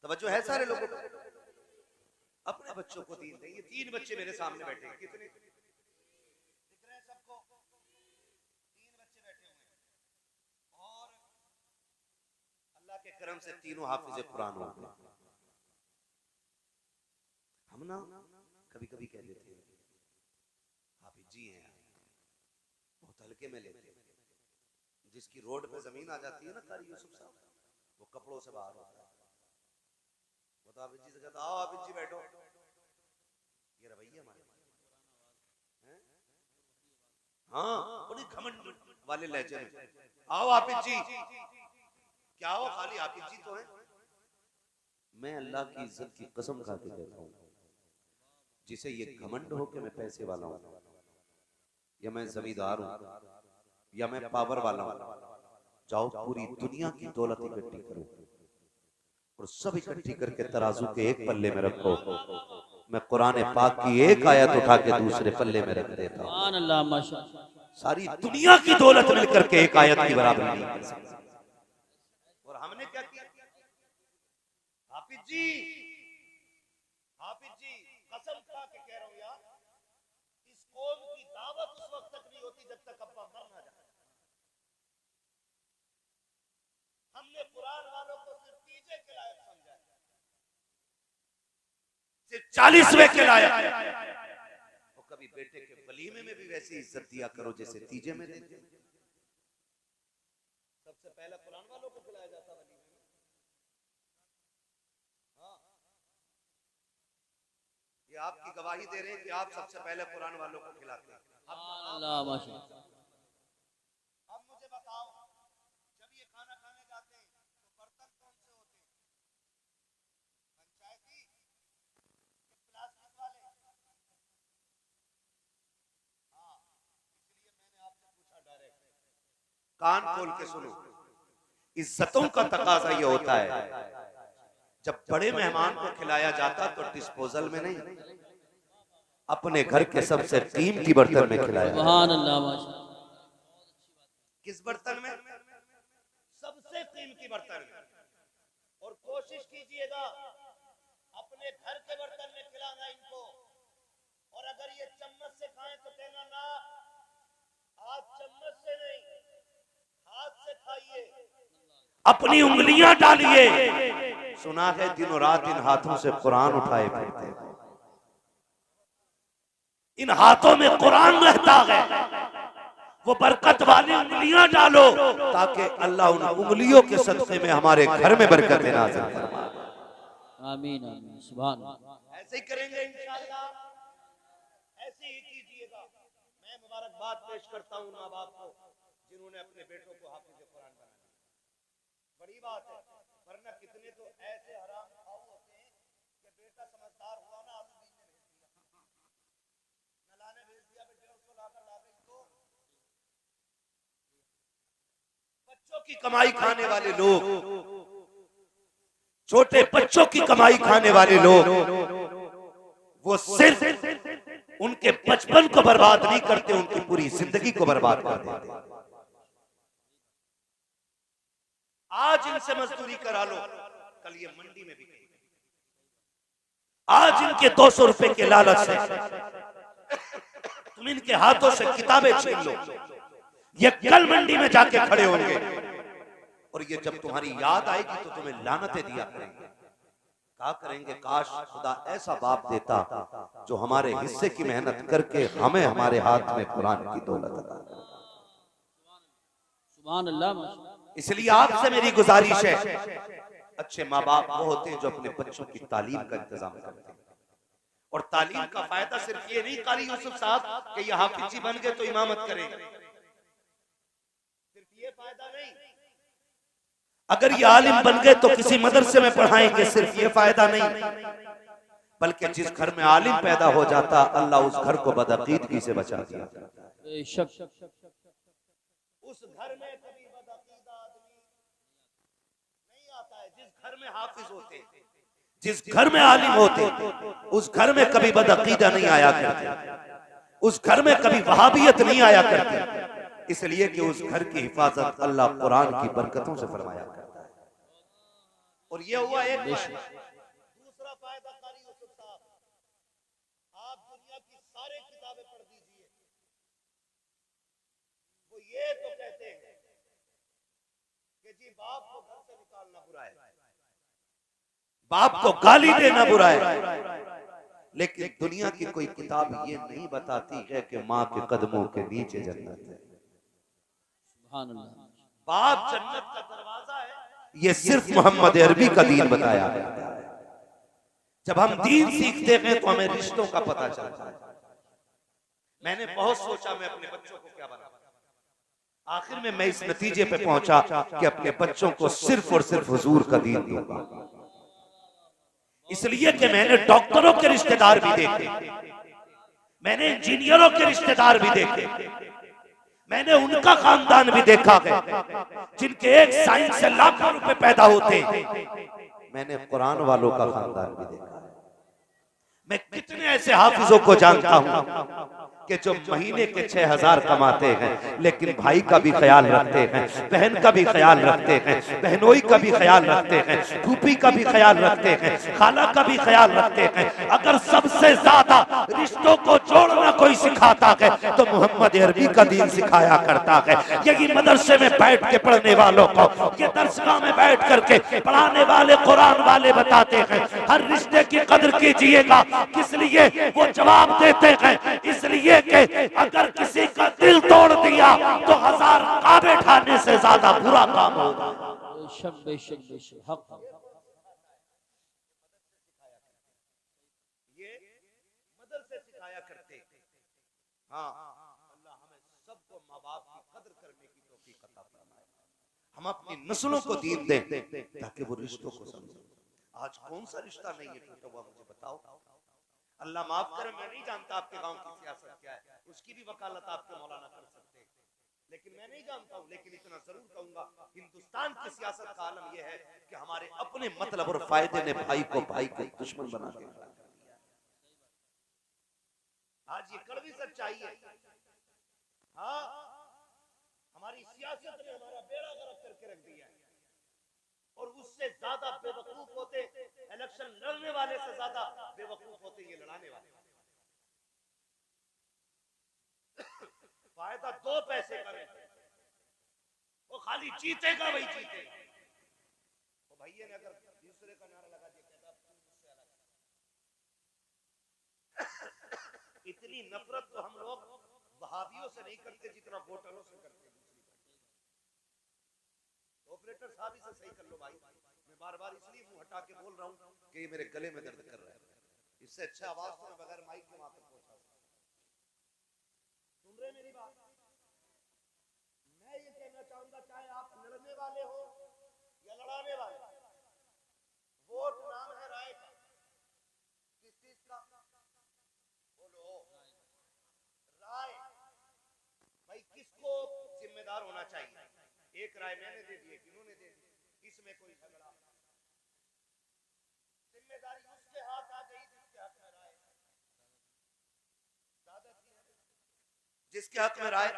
तवज्जो है सारे लोगों को, अपने बच्चों को दीन दें। ये 3 बच्चे मेरे सामने बैठे हैं, कितने दिख रहे हैं सबको? 3 बच्चे बैठे हुए हैं और अल्लाह के करम से तीनों हाफिज़े कुरान हो गए। हम ना कभी कभी कह देते हैं हाफिज जी हैं, बहुत हल्के में लेते हैं। जिसकी रोड पे जमीन आ जाती है ना कारी यूसुफ साहब, वो कपड़ों से बाहर होता है, वो तो हाफिज जी से कहता आओ हाफिज जी बैठो, ये रवैया हमारे हैं। हाँ, बड़ी घमंड वाले लहजे में, आओ हाफिज जी, क्या हो, खाली हाफिज जी तो हैं। मैं अल्लाह की इज्जत की कसम खा के कहता हूँ, जिसे ये घमंड हो कि मैं पैसे वाला हूँ या मैं जमींदार हूँ या मैं पावर वाला हूँ, जाओ पूरी दुनिया की दौलत इकट्ठी करो और सब इकट्ठी करके तराजू के एक पल्ले में रखो, मैं कुरान पाक की एक आयत उठा के दूसरे पल्ले में रख देता हूँ। सुभान अल्लाह माशाअल्लाह। सारी दुनिया की दौलत मिलकर के एक आयत की बराबरी नहीं कर सकती। और हमने क्या किया? हाफिज जी कसम खा के कह रहा हूं यार, इस कौम की दावत उस वक्त तक नहीं होती जब तक अब्बा मर ना जाए। हमने कुरान वालों को सिर्फ 30 के लायक समझा, सिर्फ 40वें के लायक। और कभी बेटे के वलीमे में भी वैसी इज्जत दिया करो जैसे तीजे में देते। सबसे पहले कुरान वालों को खिलाया जाता वलीमे में। हाँ, ये आपकी गवाही दे रहे हैं कि आप सबसे पहले कुरान वालों को खिलाते हैं। अल्लाह माशाअल्लाह। अब मुझे बताओ, जब ये खाना खाने जाते हैं तो बर्तन कौन से होते हैं? पंचायती, प्लास्टिक वाले? हाँ, इसलिए मैंने आपसे पूछा डायरेक्ट। कान खोल के सुनो, इज्जतों का तकाजा ये होता है, जब बड़े मेहमान को खिलाया जाता तो डिस्पोजल में नहीं, अपने घर के सबसे कीमती बर्तन में खिलाया। सुभान अल्लाह माशाअल्लाह। किस बर्तन में? सबसे कीमती बर्तन में। और कोशिश कीजिएगा अपने घर के बर्तन में खिलाना इनको, और अगर ये चम्मच से खाएं तो कहना ना, आज चम्मच से नहीं, हाथ से खाइए, अपनी उंगलियां डालिए। सुना है दिनों रात इन हाथों से कुरान उठाए फिरते, इन हाथों में कुरान रहता है, वो बरकत वाली उंगलियां डालो ताकि अल्लाह उन उंगलियों के सदक़े में हमारे घर में बरकत नाज़िल फरमाए। आमीन आमीन। सुभान अल्लाह। ऐसे ही करेंगे इंशाअल्लाह, ऐसे ही कीजिएगा। मैं मुबारकबाद पेश करता हूँ माँ बाप को जिन्होंने अपने बेटों को हाफिज़ कुरान बनाया, बड़ी बात है। वरना कितने तो ऐसे हराम खाऊ होते हैं कि बेटा समझदार हुआ ना, आलू बीज में भेज दिया, नलाने भेज दिया, 150 लाकर ला गई। तो बच्चों की कमाई खाने वाले लोग, छोटे बच्चों की कमाई खाने वाले लोग, वो सिर्फ उनके बचपन को बर्बाद नहीं करते, उनकी पूरी जिंदगी को बर्बाद कर देते। आज इनसे मजदूरी करा लो, कल ये मंडी में बिकेगी। आज इनके 200 रुपए के लालच से तुम इनके हाथों से किताबें छीन लो, ये कल मंडी में जाके खड़े होंगे और ये जब तुम्हारी याद आएगी तो तुम्हें लानतें दिया करेंगे। कहा करेंगे काश खुदा ऐसा बाप देता जो हमारे हिस्से की मेहनत करके हमें हमारे हाथ में कुरान की दौलत अता करे। सुभान अल्लाह। इसलिए आपसे मेरी गुजारिश है, अच्छे माँ बाप वो होते हैं जो अपने बच्चों की तालीम का इंतजाम करते हैं। और तालीम का फायदा सिर्फ ये नहीं कारी यूसुफ साहब कि ये हाफिजी बन गए तो इमामत करेंगे, सिर्फ ये फायदा नहीं। अगर ये आलिम बन गए तो किसी मदरसे में पढ़ाएंगे, सिर्फ ये फायदा नहीं, बल्कि जिस घर में आलिम पैदा हो जाता अल्लाह उस घर को बदअकीदगी से बचा दिया। उस घर में कभी बदअकीदा आदमी नहीं आता है। जिस घर में हाफिज होते, जिस घर में आलिम होते, उस घर में कभी बदअकीदा नहीं आया करते, उस घर में कभी वहाबियत नहीं आया करती, इसलिए कि उस घर की हिफाजत अल्लाह कुरान की बरकतों से फरमाया करता है। और ये हुआ एक फायदा। दूसरा फायदा कारी यूसुफ साहब, आप दुनिया की सारी किताबें पढ़ दीजिए, वो ये तो कहते हैं कि जी बाप को घर से निकालना बुरा है, बाप को गाली देना बुरा है, लेकिन दुनिया की कोई किताब ये नहीं बताती है कि माँ के कदमों के नीचे जन्नत है। बाप जन्नत का दरवाजा है, ये सिर्फ मोहम्मद अरबी का दीन बताया है। जब हम दीन सीखते हैं तो हमें रिश्तों का पता चलता है। मैंने बहुत सोचा मैं अपने बच्चों को क्या बनाऊं, आखिर में मैं इस नतीजे पे पहुंचा कि अपने बच्चों को सिर्फ और सिर्फ हुजूर का दीन दूंगा। इसलिए कि मैंने डॉक्टरों के रिश्तेदार भी देखे, मैंने इंजीनियरों के रिश्तेदार भी देखे, मैंने उनका खानदान भी देखा है जिनके एक साइंस से लाखों रुपए पैदा होते, मैंने कुरान वालों का खानदान भी देखा है। मैं कितने ऐसे हाफिजों को जानता हूं कि जो महीने के 6,000 कमाते हैं, लेकिन भाई का भी ख्याल रखते हैं, बहन का भी ख्याल रखते हैं, बहनोई का भी ख्याल रखते हैं, फूफी का भी ख्याल रखते हैं, खाला का भी ख्याल रखते हैं। अगर सबसे ज्यादा रिश्तों को जोड़ना कोई सिखाता है तो मोहम्मद अरबी का दीन सिखाया करता है। यही मदरसे में बैठ के पढ़ने वालों को, ये दरसगाह में बैठ करके पढ़ाने वाले कुरान वाले बताते हैं हर रिश्ते की कदर कीजिएगा। किस लिए? वो जवाब देते हैं इसलिए कि अगर किसी का दिल तोड़ दिया तो 1000 काबे ठाने से ज्यादा बुरा काम होगा। ये मदरसे सिखाया करते। हाँ, अल्लाह हमें सबको माँ बाप की कदर करने की तौफीक अता फरमाए। हम अपनी नस्लों को दीन दें ताकि वो रिश्तों को समझें। आज कौन सा रिश्ता नहीं है टूटा हुआ, मुझे बताओ। अल्लाह माफ करे, मैं नहीं जानता आपके गांव की सियासत क्या है, उसकी भी वकालत आपके मौलाना कर सकते हैं, लेकिन मैं नहीं जानता हूं। लेकिन इतना जरूर कहूंगा, हिंदुस्तान की सियासत का आलम यह है कि हमारे अपने मतलब और फायदे ने भाई को भाई के दुश्मन बना के खड़ा कर दिया। आज ये कड़वी सच्चाई है। हाँ, हमारी सियासत ने हमारा बेड़ा गर्क करके रख दिया है। और उससे ज्यादा बेवकूफ होते, इलेक्शन लड़ने वाले से ज्यादा बेवकूफ होते ये लड़ाने वाले। फायदा 2 पैसे का रहता है, वो खाली जीतेगा वही जीतेगा। तो भैया ने अगर दूसरे का नारा लगा दिया, कहता मुझसे अलग। इतनी नफरत तो हम लोग वहाबियों से नहीं करते जितना वोटरों से करते। ऑपरेटर साहब इसे सही कर लो भाई, मैं बार बार इसलिए मुंह हटा के बोल रहा हूं कि ये मेरे गले में दर्द कर रहा है। इससे अच्छा आवाज तो मैं बगैर माइक के वहां तक पहुंचा। सुन रहे मेरी बात? मैं ये कहना चाहूंगा, चाहे आप लड़ने वाले हो या लड़ाने वाले, वोट नाम है राय का। किस चीज का? बोलो राय। भाई किसको जिम्मेदार होना चाहिए? एक राय मैंने दे दी, इन्होंने दे दी, इसमें कोई झगड़ा? जिम्मेदारी उसके हाथ आ गई जिसके हक में राय, जिसके हक में राय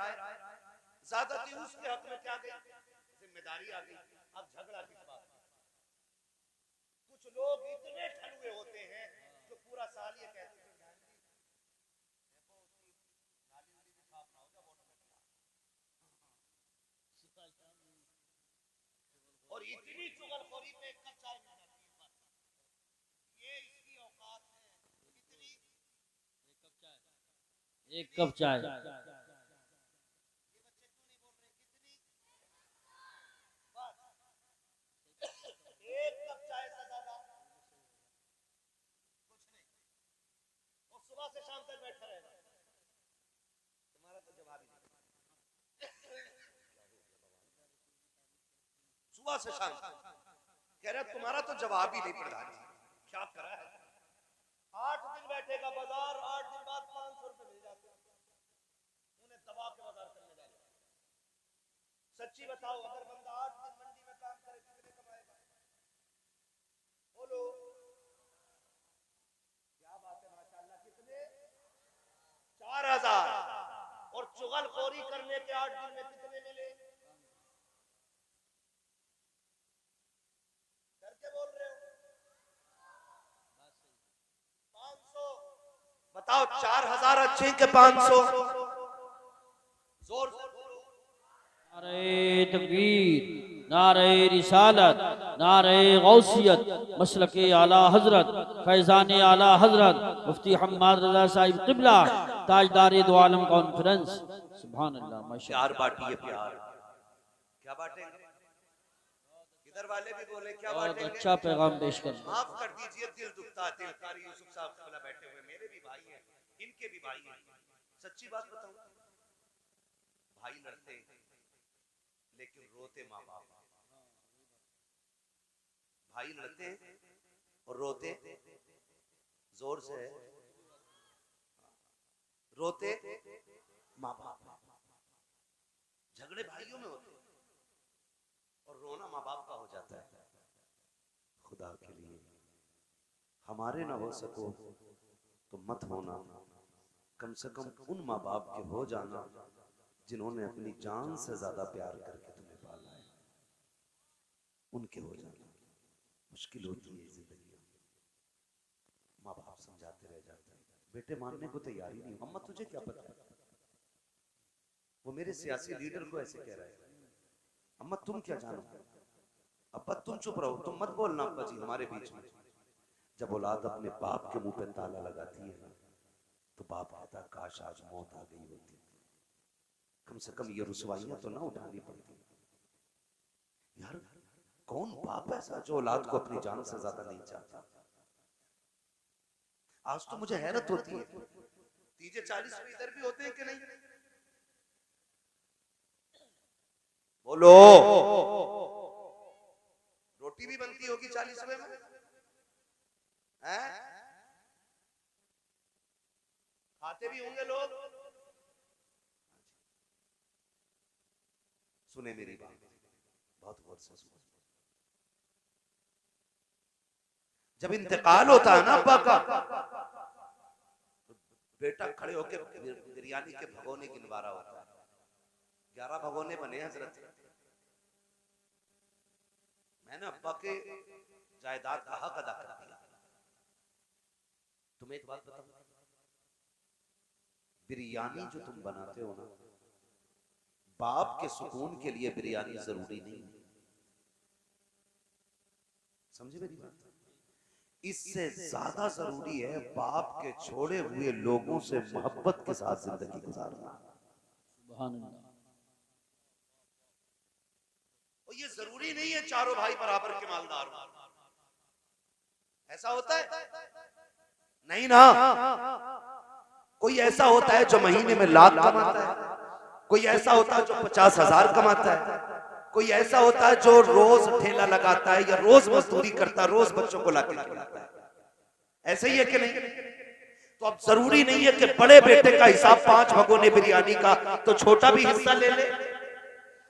ज्यादा थी उसके हक में क्या गई? जिम्मेदारी आ गई। अब झगड़ा किस बात? कुछ लोग इतने ठलुए होते हैं जो पूरा साल ये कहते हैं और इतनी चुगलखोरी पे एक कप चाय मिल जाती है, ये इसकी औकात है। इतनी एक कप चाय। ये बच्चे क्यों नहीं बोल रहे कितनी बस एक कप चाय से ज्यादा कुछ नहीं, और सुबह से शाम तक बैठा रहेगा। तुम्हारा तो जवाब ही नहीं, सुबह से शाम कह रहे तुम्हारा तो जवाब ही नहीं प्रधान जी, क्या करा है। 8 दिन बैठेगा बाजार, 8 दिन बाद 500 रुपए मिल जाते हैं, उन्हें दबा के बाजार करने डाले। सच्ची बताओ, अगर बंदा 8 दिन मंडी में काम करे कितने कमाएगा? बोलो, क्या बात है, माशाअल्लाह। कितने? 4000। और चुगलखोरी करने के 8 दिन में कितने मिले? डर के बोल रहे हो? 500। बताओ 4000 अच्छे के 500? जोर से बोलो। नारे तकबीर, नारे रिसालत, नारे गौसियत, मसलके आला हजरत, फैजान आला हजरत, मुफ्ती हम्माद रजा साहिब क़िबला, ताजदार दो आलम कॉन्फ्रेंस। सुभान अल्लाह, माशाअल्लाह। प्यार बांटिए, प्यार। क्या बांटेंगे? इधर वाले भी बोले क्या बहुत बांटेंगे? अच्छा पैगाम पेश कर। माफ कर दीजिए, दिल दुखता है। दिल कारी यूसुफ साहब क़िबला बैठे हुए, मेरे भी भाई हैं, इनके भी भाई हैं। सच्ची बात बताऊं, भाई लड़ते हैं लेकिन रोते माँ बाप। भाई लड़ते हैं और रोते जोर से, रोते माँ बाप। झगड़े भाइयों में होते और रोना माँ बाप का हो जाता है। खुदा के लिए हमारे ना हो सको तो मत होना, कम से कम उन माँ बाप के हो जाना जिन्होंने अपनी जान से ज्यादा प्यार करके तुम्हें पाला है, उनके हो जाना। मुश्किल होती है जिंदगी, माँ बाप समझाते रह जाते हैं, बेटे मानने को तैयार ही नहीं। अम्मा तुझे क्या पता है, वो मेरे सियासी लीडर को ऐसे कह रहा है। अम्मा तुम क्या जानो? अब्बा तुम चुप रहो, तुम मत बोलना अब्बा जी हमारे बीच में। जब औलाद अपने बाप के मुंह पे ताला लगाती है ना, तो बाप कहता काश आज मौत आ गई होती, कम से कम ये रुसवाइयां तो ना उठानी पड़ती। यार कौन बाप ऐसा जो औलाद को अपनी जान से ज्यादा नहीं चाहता? आज तो मुझे हैरत होती है, तीजे 40 में इधर भी होते हैं कि नहीं? बोलो, रोटी भी बनती होगी 40वें में, हैं? खाते भी होंगे लोग। सुने मेरी बात, बहुत गौर से सुनो। जब इंतकाल होता है ना अब्बा का, तो बेटा खड़े होकर बिरयानी के भगोने गिनवा रहा होता है। 11 भगोने बने हजरत। मैंने अब्बा के जायदाद का हक अदा कर दिया। तुम्हें एक बात बताऊं, बिरयानी जो तुम बनाते हो ना, बाप के सुकून के लिए बिरयानी जरूरी नहीं है। समझे मेरी बात? इससे ज्यादा जरूरी है बाप के छोड़े हुए लोगों से मोहब्बत के साथ जिंदगी गुजारना। सुभान अल्लाह। और ये जरूरी नहीं है चारों भाई बराबर के मालदार हो, ऐसा होता है नहीं ना। कोई ऐसा होता है जो महीने में लाख कमाता है, कोई ऐसा होता है जो 50,000 कमाता है, कोई ऐसा होता है जो रोज ठेला लगाता है या रोज मजदूरी करता है, रोज बच्चों को लाके खिलाता है। ऐसे ही है कि नहीं? तो अब जरूरी नहीं है कि बड़े बेटे का हिसाब 5 भगोने बिरयानी का, तो छोटा भी हिस्सा ले ले।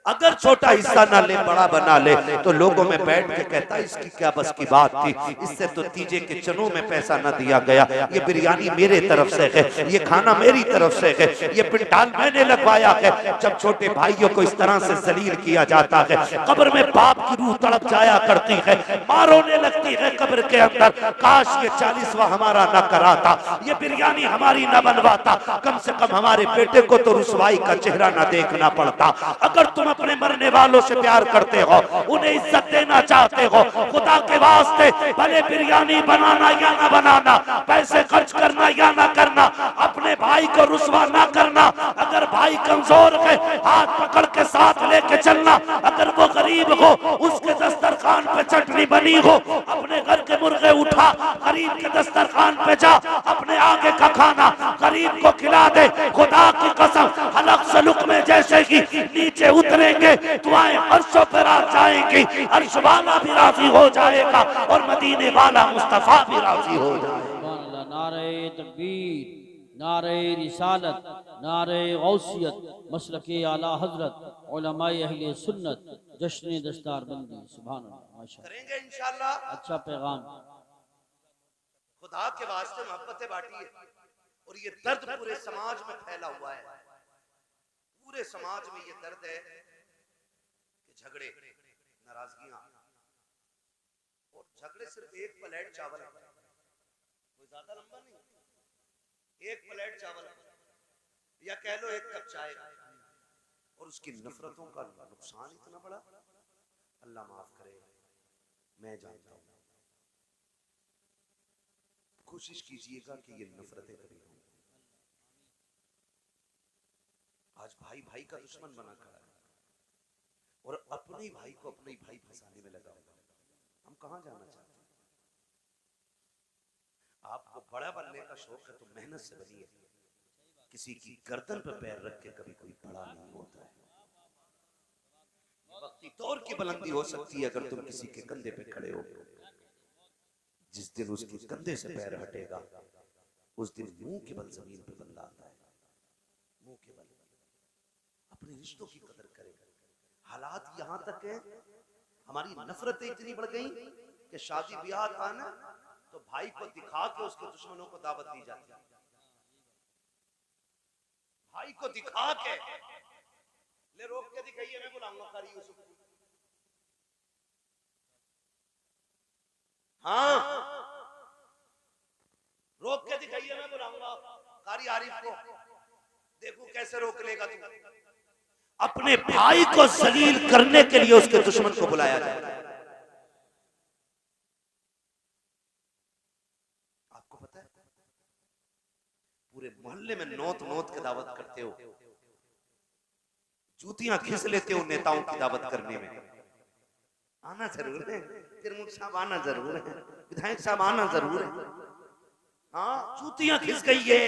अगर छोटा हिस्सा ना ले बड़ा बना ले तो लोगों में बैठ के कहता इसकी क्या बस की बात थी, इससे तो तीजे के चनों में पैसा न दिया गया, ये बिरयानी मेरे तरफ से है, ये खाना मेरी तरफ से है, ये पिंडाल मैंने लगवाया है। जब छोटे भाइयों को इस तरह से जलील किया जाता है, कब्र में बाप की रूह तड़प जाया करती है, मां रोने लगती है कब्र के अंदर, काश ये 40वां हमारा न कराता, ये बिरयानी हमारी न बनवाता, कम से कम हमारे बेटे को तो रुसवाई का चेहरा न देखना पड़ता। अगर तुम अपने मरने वालों से प्यार करते हो, उन्हें इज्जत देना चाहते हो, खुदा के वास्ते भले बिरयानी बनाना या ना बनाना, पैसे खर्च करना या ना करना, अपने भाई को रुसवा ना करना। अगर भाई कमजोर है हाथ पकड़ के साथ लेके चलना, अगर वो गरीब हो उसके दस्तरखान पे चटनी बनी हो, अपने घर के मुर्गे उठा गरीब के दस्तरखान पे जा, अपने आगे का खाना गरीब को खिला दे। खुदा की कसम हलक सलुक में जैसे ही नीचे उतरेंगे दुआएं अर्शों पर आ जाएंगी, अर्श वाला भी राजी हो जाएगा और मदीने वाला मुस्तफा भी राजी हो जाएगा। नारे तकबीर, नारे रिसालत, नारे गौसियत, मसलके आला हजरत, उलमाए अहले सुन्नत, जश्न दस्तारबंदी। सुभान अल्लाह, माशाअल्लाह करेंगे इंशाअल्लाह। अच्छा पैगाम। खुदा के वास्ते मोहब्बतें बांटिए, और ये दर्द पूरे समाज में फैला हुआ है, पूरे समाज में ये दर्द है कि झगड़े, नाराजगियां, और झगड़े सिर्फ एक प्लेट चावल, कोई ज्यादा लंबा नहीं, एक प्लेट चावल या कह लो एक कप चाय, और उसकी नफरतों का नुकसान इतना बड़ा। अल्लाह माफ करे, मैं जानता हूं। कोशिश कीजिएगा कि ये नफरतें कभी हों। आज भाई भाई का दुश्मन बना खड़ा है और अपने ही भाई को अपने ही भाई फंसाने में लगा हुआ है। हम कहां जाना चाहते हैं? आपको बड़ा बनने का शौक है तो मेहनत से बनिए। किसी की गर्दन पर पैर रख के कभी कोई बड़ा नहीं होता है। वक्ती तौर की बुलंदी हो सकती है अगर तुम किसी के कंधे पे खड़े हो। जिस दिन उसके कंधे से पैर हटेगा उस दिन मुंह के बल जमीन पे बंदा आता है। मुंह के बल अपने रिश्तों की कदर करेगा। हालात यहां तक है, हमारी नफरतें इतनी बढ़ गई कि शादी ब्याह था ना तो भाई को दिखा के उसके दुश्मनों को दावत दी जाती है। भाई को दिखा के ले, रोक के दिखाइए, मैं बुलाऊंगा कारी यूसुफ को। हाँ, रोक के दिखाइए, मैं बुलाऊंगा कारी आरिफ को, देखो कैसे रोक लेगा तू। अपने भाई को जलील करने के लिए उसके दुश्मन को बुलाया जाता है। आपको पता है पूरे मोहल्ले में नौत नौत के दावत करते हो, जूतियां खींच लेते हो नेताओं की दावत करने में। आना जरूर है, तिरमुख साहब आना जरूर है, विधायक साहब आना जरूर है। हाँ, जूतियां खिस गई है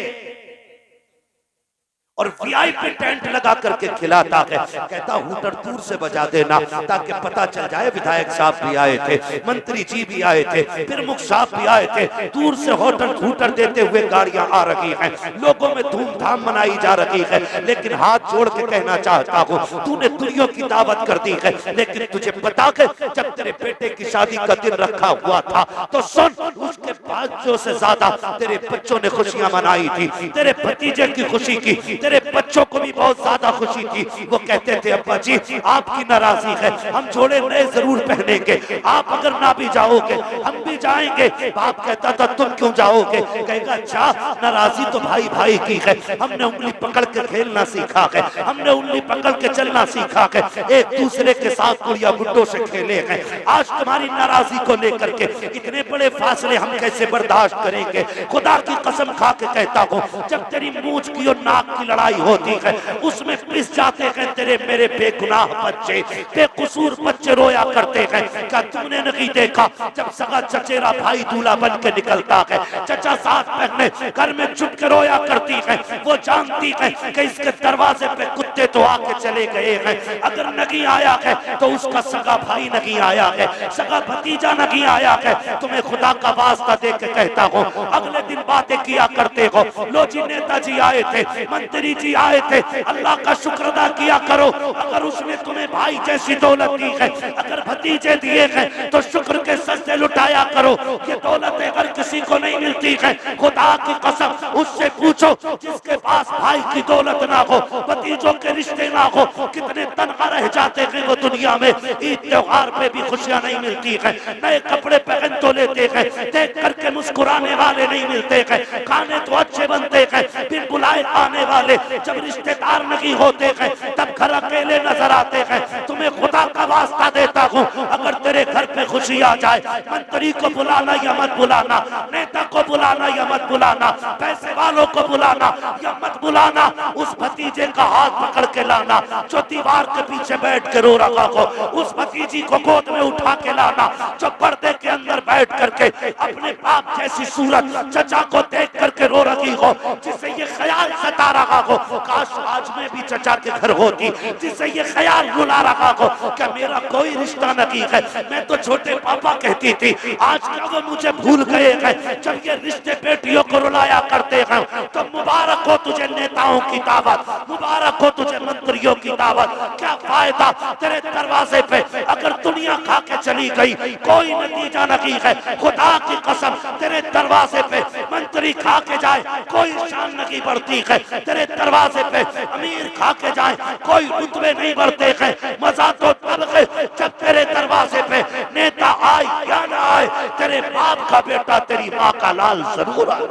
और वीआईपी टेंट लगा करके खिलाता है। कहता हूटर दूर से बजा देना ताकि पता चल जाए विधायक साहब भी आए थे, मंत्री जी भी आए थे, प्रमुख साहब भी आए थे। दूर से होटल हूटर देते हुए गाड़ियां आ रही हैं, लोगों में धूमधाम मनाई जा रही है। लेकिन हाथ जोड़ के कहना चाहता हूँ, तूने दुनिया की दावत कर दी है, लेकिन तुझे पता है जब तेरे बेटे की शादी का दिन रखा हुआ था तो सुन, उसके बच्चों से ज्यादा तेरे बच्चों ने खुशियां मनाई थी। तेरे भतीजे की खुशी की, तेरे बच्चों को भी बहुत ज्यादा खुशी थी। वो कहते थे अब्बा जी आपकी नाराजगी है, हम जोड़े नए जरूर पहनेंगे, आप अगर ना भी जाओगे हम भी जाएंगे। बाप कहता था तुम क्यों जाओगे? कहेगा अच्छा, नाराजगी तो भाई भाई की है, हमने उंगली पकड़ के खेलना सीखा है, हमने उंगली पकड़ के चलना सीखा है, एक दूसरे के साथ गुड़िया गुड्डों से खेले हैं। आज तुम्हारी नाराजगी को लेकर के इतने बड़े फासले हम कैसे बर्दाश्त करेंगे? खुदा की कसम खा के कहता हूँ, जब तेरी मूंछ की और नाक की लड़ाई होती है उसमें पिस जाते हैं तेरे मेरे बेगुनाह बच्चे, बेकसूर बच्चे रोया करते हैं। क्या तुमने नहीं देखा जब सगा चचेरा भाई दूल्हा बन के निकलता है, चचा साथ पहने घर में छुप के रोया करती है। वो जानती है कि इसके दरवाजे पे कुत्ते तो आके चले गए हैं, अगर नहीं आया है तो उसका सगा भाई नहीं आया है, सगा भतीजा नहीं आया है। तुम्हें खुदा का वास्ता दे के कहता हूँ, अगले दिन बातें किया करते हो। लो जी नेताजी आए थे, मंत्री जी आए थे, अल्लाह का शुक्र अदा किया करो। अगर उसने तुम्हें भाई जैसी दौलत दी है, अगर भतीजे दिए हैं, तो शुक्र के सजदे लुटाया करो। ये दौलत अगर किसी को नहीं मिलती है, खुदा की कसम उससे पूछो जिसके पास भाई की दौलत ना हो, भतीजों के रिश्ते ना हो, कितने तनखा रह जाते हैं वो दुनिया में। ईद त्योहार पे भी खुशियां नहीं मिलती है, नए कपड़े पहन तो लेते हैं, देख करके मुस्कुराने वाले नहीं मिलते हैं, खाने तो अच्छे बनते हैं, बिन बुलाए आने वाले जब रिश्तेदार नहीं होते हैं तब घर अकेले नजर आते हैं। तुम्हें खुदा का वास्ता देता हूँ, अगर तेरे घर पे खुशी आ जाए, मंत्री को बुलाना या मत बुलाना, नेता को बुलाना या मत बुलाना, पैसे वालों को बुलाना या मत बुलाना, उस भतीजे का हाथ पकड़ के लाना जो दीवार के पीछे बैठ के रो रहा हो, उस भतीजी को गोद में उठा के लाना जो पर्दे के अंदर बैठ करके अपने बाप जैसी सूरत चचा को देख करके रो रही हो, जिसे ये ख्याल सता रहा हो काश आज मैं भी चचा के घर होती, जिसे ये ख्याल रुला रहा हो कि मेरा कोई रिश्ता नहीं है, मैं तो छोटे पापा कहती थी, आज क्या वो मुझे भूल गए हैं। जब ये रिश्ते बेटियों को रुलाया करते हैं तो मुबारक हो तुझे नेताओं की दावत, मुबारक हो तुझे मंत्रियों की दावत। क्या फायदा तेरे दरवाजे पे अगर दुनिया खा के चली गई, कोई नतीजा नहीं है। खुदा की कसम तेरे दरवाजे पे मंत्री खा के जाए कोई शान नहीं बढ़ती है, तेरे दरवाजे पे अमीर खा के जाए कोई रुतबे नहीं बढ़ते हैं। मजा तो तब है जब तेरे दरवाजे पे नेता आए या ना आए, तेरे बाप का बेटा तेरी माँ का लाल जरूर आए।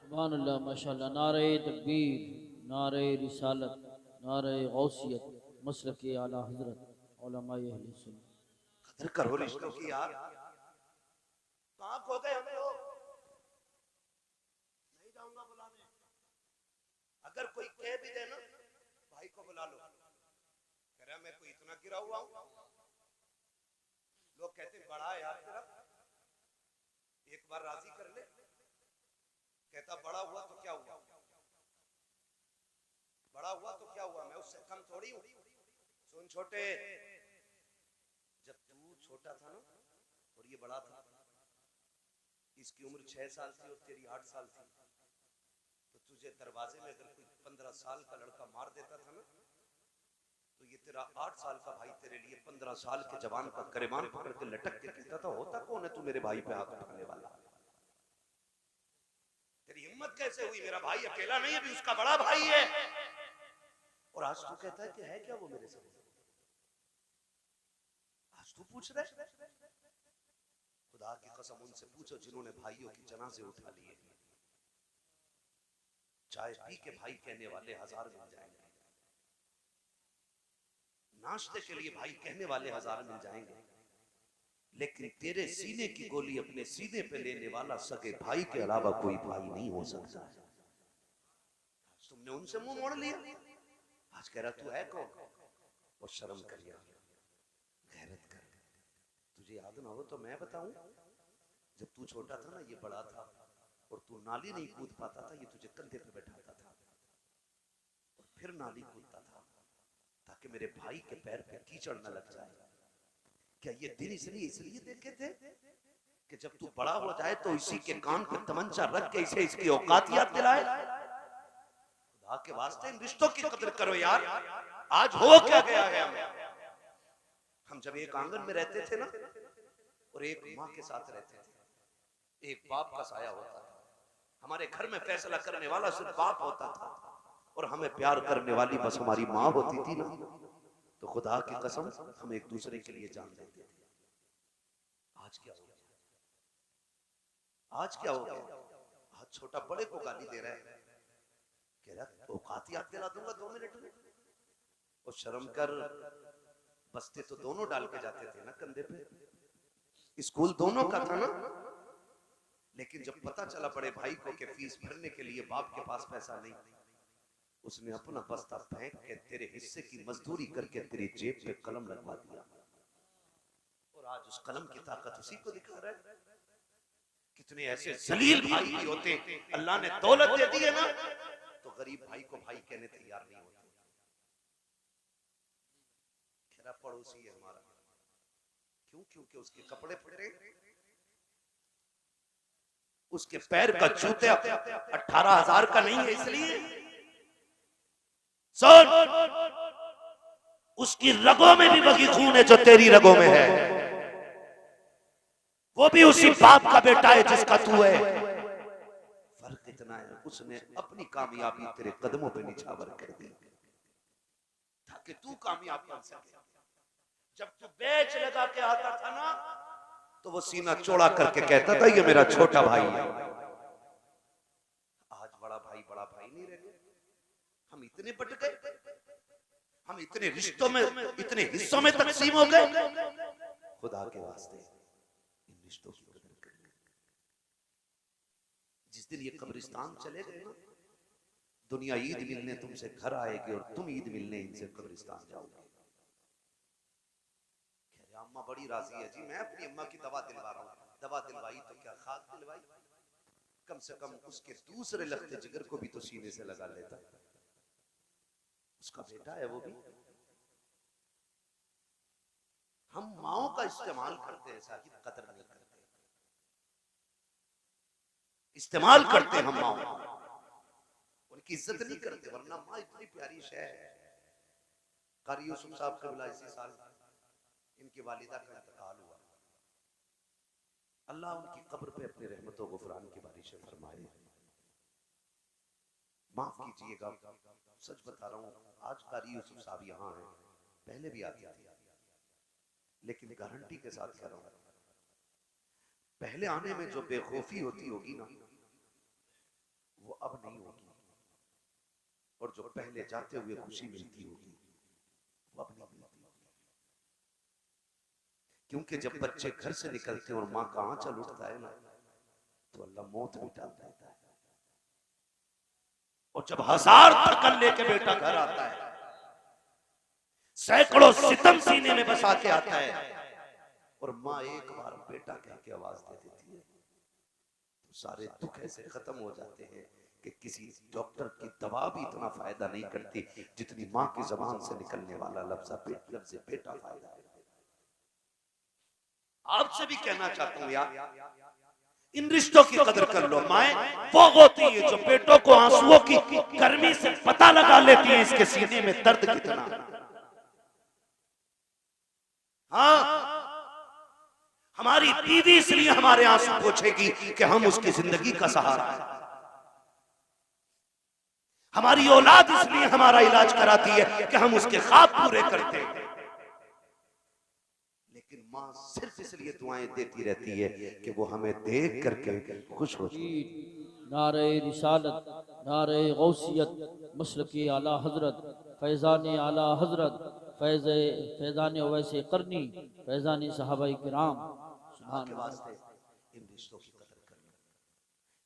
सुभान अल्लाह, माशाअल्लाह। नारे तकबीर, नारे रिसालत, नारे गौसियत, मसलक आला हजरत, उलमाए अहले सुन्नत। कदर करो रिश्तों की यार, कहाँ खो गए हम लोग। नहीं जाऊंगा बुलाने, अगर कोई कह भी दे ना भाई को बुला लो, कह रहा मैं कोई इतना गिरा हुआ हूं। लोग कहते बड़ा है यार तेरा, एक बार राजी कर ले। कहता बड़ा हुआ तो क्या हुआ, बड़ा हुआ तो क्या हुआ, मैं उससे कम थोड़ी हूं। सुन छोटे, जब तू छोटा था ना और ये बड़ा था, इसकी उम्र 6 साल थी और तेरी 8 साल थी, तो तुझे दरवाजे में अगर कोई 15 साल का लड़का मार देता था ना, तो ये तेरा 8 साल का भाई तेरे लिए 15 साल के जवान का गरेबान पकड़ के लटक के कहता था होता कौन है तू मेरे भाई पे हाथ उठाने वाला, तेरी हिम्मत कैसे हुई, मेरा भाई अकेला नहीं है, भी उसका बड़ा भाई है। और आज तू कहता है कि है क्या वो मेरे से, आज तू पूछ रहे। खुदा की कसम उनसे पूछो जिन्होंने भाइयों की जनाजे उठा लिए, चाय पी के भाई कहने वाले 1000 मिल जाएंगे, नाश्ते के लिए भाई कहने वाले 1000 मिल जाएंगे, लेकिन तेरे सीने की गोली अपने सीने पे लेने वाला सगे भाई के अलावा कोई भाई नहीं हो सकता। तुमने उनसे मुंह मोड़ लिया, आज कह रहा तू है कौन, और शर्म कर यार, गैरत कर। तुझे याद ना हो तो मैं बताऊं, जब तू छोटा था ना ये बड़ा था, और तू नाली नहीं कूद पाता था, ये तुझे कंधे पे बैठाता था और फिर नाली कूदता था ताकि मेरे भाई के पैर पे कीचड़ न लग जाए। क्या ये दिन इसलिए देखे थे कि जब तू बड़ा हो जाए तो इसी के कान पे तमंचा रख के इसे इसकी औकात याद दिलाए। खुदा के वास्ते इन रिश्तों की कदर करो यार। आज हो क्या गया है हमें, हम जब एक आंगन में रहते थे ना और एक माँ के साथ रहते थे, एक बाप का साया होता था, हमारे घर में फैसला करने वाला सिर्फ बाप होता था और हमें प्यार करने वाली बस हमारी माँ होती थी ना, तो खुदा की कसम हम एक दूसरे के लिए जान देते थे। आज क्या हो गया, आज क्या हो गया, आज छोटा बड़े को गाली दे रहा है, कह रहा औकात याद दिला दूंगा 2 मिनट में, और शर्म कर। बस्ते तो दोनों डाल के जाते थे ना कंधे पे, स्कूल दोनों का था ना, लेकिन जब पता चला बड़े भाई को कि फीस भरने के लिए बाप के पास पैसा नहीं, उसने अपना बस्ता फेंक के तेरे हिस्से की मजदूरी करके तेरी जेब पे कलम लगवा दिया, और आज उस कलम की ताकत उसी को दिखा रहा है। कितने ऐसे जलील भाई भी होते, अल्लाह ने दौलत दे दी है ना तो गरीब भाई को भाई कहने तैयार नहीं होते। खेरा पड़ोसी है हमारा, क्यों, क्योंकि उसके कपड़े फटे, उसके पैर का जूते 18,000 का नहीं है, इसलिए सुन, उसकी रगों में भी वही खून है जो तेरी रगों में है। वो भी उसी बाप का बेटा है जिसका तू है। फर्क इतना है, उसने अपनी कामयाबी तेरे कदमों पे निछावर कर दी ताकि तू कामयाब बन सके। जब तू बेच लगा के आता था ना, तो वो सीना चौड़ा करके कहता था ये मेरा छोटा भाई है। आज बड़ा भाई नहीं रह गया। हम इतने बट गए, हम इतने रिश्तों में, इतने हिस्सों में तकसीम हो गए। खुदा के वास्ते इन रिश्तों की कदर करिए। जिस दिन ये कब्रिस्तान चले गए ना, दुनिया ईद मिलने तुमसे घर आएगी और तुम ईद मिलने इनसे कब्रिस्तान जाओगे। अम्मा बड़ी राजी है जी, मैं अपनी अम्मा की दवा दिलवा रहा हूँ। दवा दिलवाई तो क्या खाक दिलवाई, कम से कम उसके दूसरे लख्ते जिगर को भी तो सीने से लगा लेता। उसका बेटा है वो भी। हम माओ का इस्तेमाल करते हैं साहिब, कदर नहीं करते। इस्तेमाल करते हैं हम माओ, उनकी इज्जत नहीं करते। वरना माँ इतनी प्यारी शय है। कारी यूसुफ साहब कबीला इसी साल इनकी वालिदा का इंतकाल हुआ। अल्लाह उनकी कब्र पे अपने रहमतों गुफरान की बारिशें फरमाए। माफ कीजिएगा, सच बता रहा हूँ, आज कारी यूसुफ साहब यहाँ हैं, पहले भी आते थे, लेकिन गारंटी के साथ कह रहा हूँ, पहले आने में जो बेखौफी होती होगी ना, वो अब नहीं होगी। और जो पहले जाते हुए खुशी मिलती होगी, वो अब नहीं मिलती। क्योंकि जब बच्चे घर से निकलते हैं और माँ का आंचल उठता है ना, तो अल्लाह मौत भी टाल देता है। और जब 1000 थकन लेके बेटा घर आता है, सैकड़ों सितम सीने में बसा के आता है, और माँ एक बार बेटा कह के आवाज दे देती है, तो सारे दुख ऐसे खत्म हो जाते हैं कि किसी डॉक्टर की दवा भी इतना फायदा नहीं करती जितनी माँ की जबान से निकलने वाला लफ्ज बेटा फायदा करता है। आपसे भी कहना चाहता हूं यार, इन रिश्तों की कदर कर लो। माएं वो होती है जो बेटों को आंसुओं की गर्मी से पता लगा लेती है इसके सीने में दर्द कितना। हाँ, हमारी बीवी इसलिए हमारे आंसू पोंछेगी कि हम उसकी जिंदगी का सहारा है। हमारी औलाद इसलिए हमारा इलाज कराती है कि हम उसके ख्वाब पूरे करते हैं। लेकिन माँ सिर्फ इसलिए दुआएं देती रहती है कि वो हमें देख करके खुश होती है। नारे रिसालत, नारे गौसियत, मसलकी आला हजरत, फैज़ान आला हजरत, फैज़ान वैसे करनी, फैज़ान सहाबाई किराम। सुभान के वास्ते इन रिश्तों की कदर करना।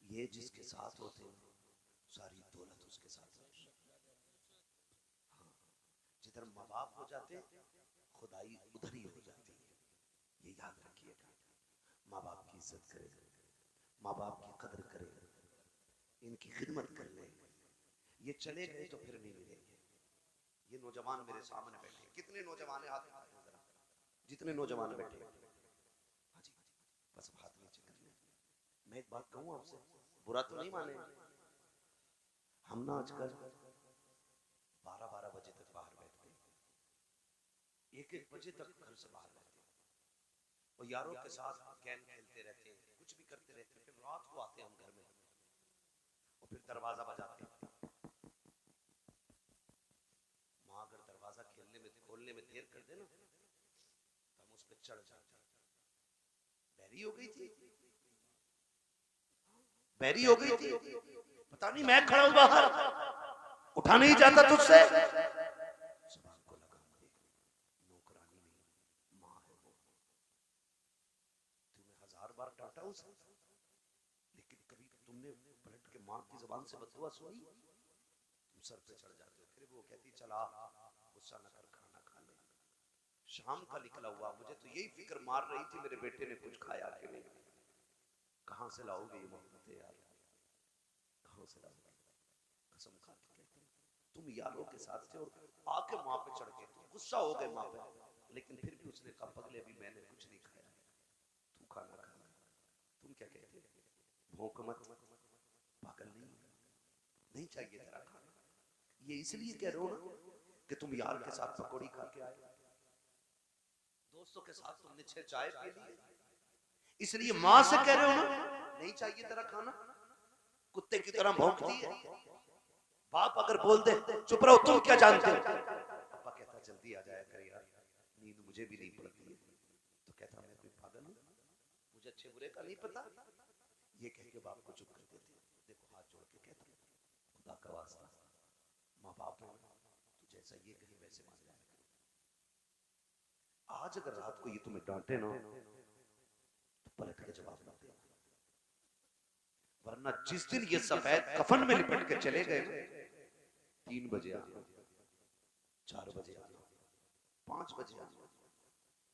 ये जिसके साथ होते हैं सारी दौलत उसके साथ होती है। हाँ, जिधर माँ बाप हो जाते खुदाई उधर ही हो जाती है। ये याद रखिएगा। माँ बाप की इज्जत करें, माँ बाप की कदर करें, इनकी खिदमत कर ले। ये चले गए तो फिर नहीं मिलेंगे। ये नौजवान मेरे सामने बैठे, कितने नौजवान हाथ उठाए जरा, जितने नौजवान बैठे, हाँ जी, बस हाथ नीचे कर ले। मैं एक बात कहूँ आपसे, बुरा तो नहीं माने, हम ना आजकल 12-12 बजे तक बाहर बैठते हैं, 1-1 बजे तक घर से बाहर रहते हैं, और यारों के साथ गेम खेलते रहते हैं, कुछ भी करते रहते हैं। फिर रात को आते हैं हम घर में और फिर दरवाजा बजाते हैं। माँ अगर दरवाजा खोलने में देर कर देना तो हम उस पर चढ़ जाते हैं। बैरी हो गई थी, बैरी हो गई थी, पता नहीं मैं खड़ा हूं बाहर, उठा नहीं जाता तुझसे। जुबान को लगाम दे, नौकरानी नहीं माँ है वो। तूने 1000 बार डांटा उसे, लेकिन कभी तुमने पलट के माँ की जुबान से बददुआ सुनी? तुम सर पे चढ़ जाते हो। फिर वो कहती चला गुस्सा न कर, खाना खा ले। शाम का निकला हुआ, मुझे तो यही फिक्र मार रही थी मेरे बेटे ने कुछ खाया कि नहीं। कहां से लाओगे ये मोहब्बतें यार, कहां से लाओगे? कसम खा के कहती हूं, तुम यारों के साथ थे और आके माँ पे चढ़ गए, तुम गुस्सा हो गए माँ पे, लेकिन फिर भी उसने कहा पगले अभी मैंने कुछ नहीं खाया, तू खाना खा। तुम क्या कहते हो? भूख मत, पागल नहीं चाहिए तेरा खाना। ये इसलिए कह रहे हो ना कि तुम यार के साथ पकौड़ी खा के आए, दोस्तों के साथ तुमने 6 चाय पी ली, इसलिए मां से कह रहे हो ना नहीं चाहिए तेरा खाना, कुत्ते की तरह भौंकती है। बाप अगर बोल दे चुप रहो तुम क्या जानते हो, पापा कहता जल्दी आ जाया कर यार, नींद मुझे भी नहीं पड़ती है, तो कहता मैं कोई पागल हूं, मुझे अच्छे बुरे का नहीं पता, ये कह के बाप को चुप कर देते। देखो हाथ जोड़ के कहता खुदा का वास्ता माँ बाप हो तो जैसा ये कहे वैसे मान जाए। आज अगर रात को ये तुम्हें डांटे ना तो पलट के जवाब ना देना, वरना जिस दिन ये सफेद कफन में लिपट के चले गए 3 बजे आना, 4 बजे आना, 5 बजे आना,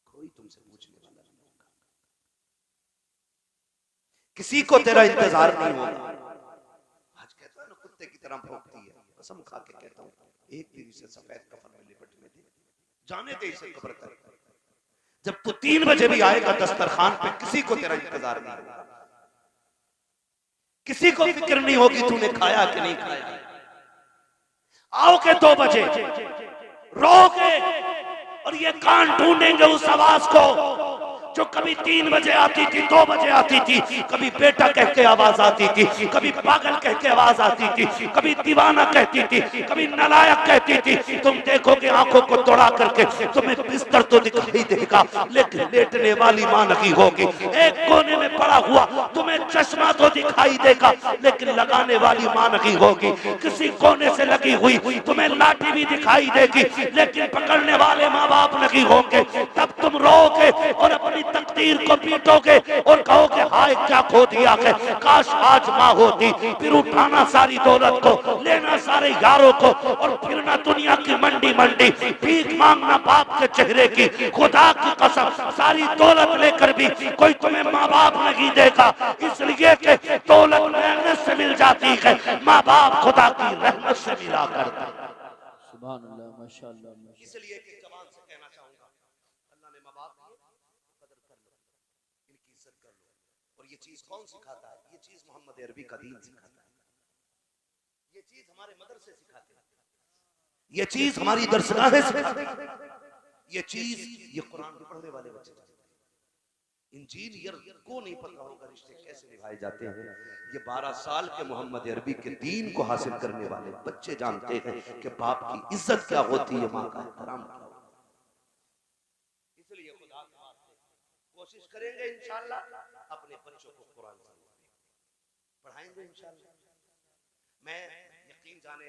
कोई तुमसे पूछने वाला नहीं होगा, किसी को तेरा इंतजार नहीं होगा। आज कहता है ना कुत्ते की तरह भौंकती है, कसम खा के कहता हूं एक दिन इसे सफेद कफन में लिपटने दे, जाने दे इसे कब्र तक। जब तू 3 बजे भी आएगा दस्तरखान पे किसी को तेरा इंतजार नहीं होगा, किसी को फिक्र नहीं होगी तूने खाया कि नहीं खाया। आओगे 2 बजे रोगे और ये कान ढूंढेंगे उस आवाज को जो कभी 3 बजे आती थी, 2 बजे आती थी, कभी बेटा कह के आवाज आती थी, कभी पागल कह के आवाज आती थी, कभी दीवाना कहती थी, कभी नालायक कहती थी। तुम देखोगे आंखों को दौड़ा करके तुम्हें बिस्तर तो दिखाई देगा लेकिन लेटने वाली मां नहीं होगी। एक कोने में पड़ा हुआ तुम्हें चश्मा तो दिखाई देगा लेकिन लगाने वाली मां नहीं होगी। किसी कोने से लगी हुई तुम्हें लाठी भी दिखाई देगी लेकिन पकड़ने वाले माँ बाप नहीं होंगे। तब तुम रोगे और अपनी तकदीर को पीटोगे और कहोगे हाय क्या खो दिया है, काश आज माँ होती। फिर उठाना सारी दौलत को, लेना सारे यारों को और फिरना दुनिया की मंडी मंडी, भीख मांगना बाप के चेहरे की। खुदा की कसम सारी दौलत लेकर भी कोई तुम्हें माँ बाप नहीं देगा, इसलिए कि दौलत मेहनत से मिल जाती है, माँ बाप खुदा की रहमत से मिला करता है। सुभान अल्लाह, माशाअल्लाह। इसलिए कि जवान से कहना चाहूंगा अल्लाह ने माँ बाप की कदर कर लो, इनकी इज्जत कर लो। और ये चीज कौन सिखाता है? ये चीज मोहम्मद अरबी का दीन सिखाता है, ये चीज हमारे मदरसे सिखाते हैं, ये चीज हमारी दरसगाहें सिखाती है, ये चीज ये कुरान पढ़ने वाले बच्चे जानते हैं। इंजीनियर को नहीं पता होगा रिश्ते कैसे निभाए जाते हैं, ये 12 साल के मोहम्मद अरबी के दीन को हासिल करने वाले बच्चे जानते हैं कि बाप की इज्जत क्या होती है, माँ का एहतराम क्या होता है। इसलिए खुदा की वास्ते कोशिश करेंगे इंशाअल्लाह अपने बच्चों को कुरान पढ़ाएंगे इंशाअल्लाह। मैं यकीन जाने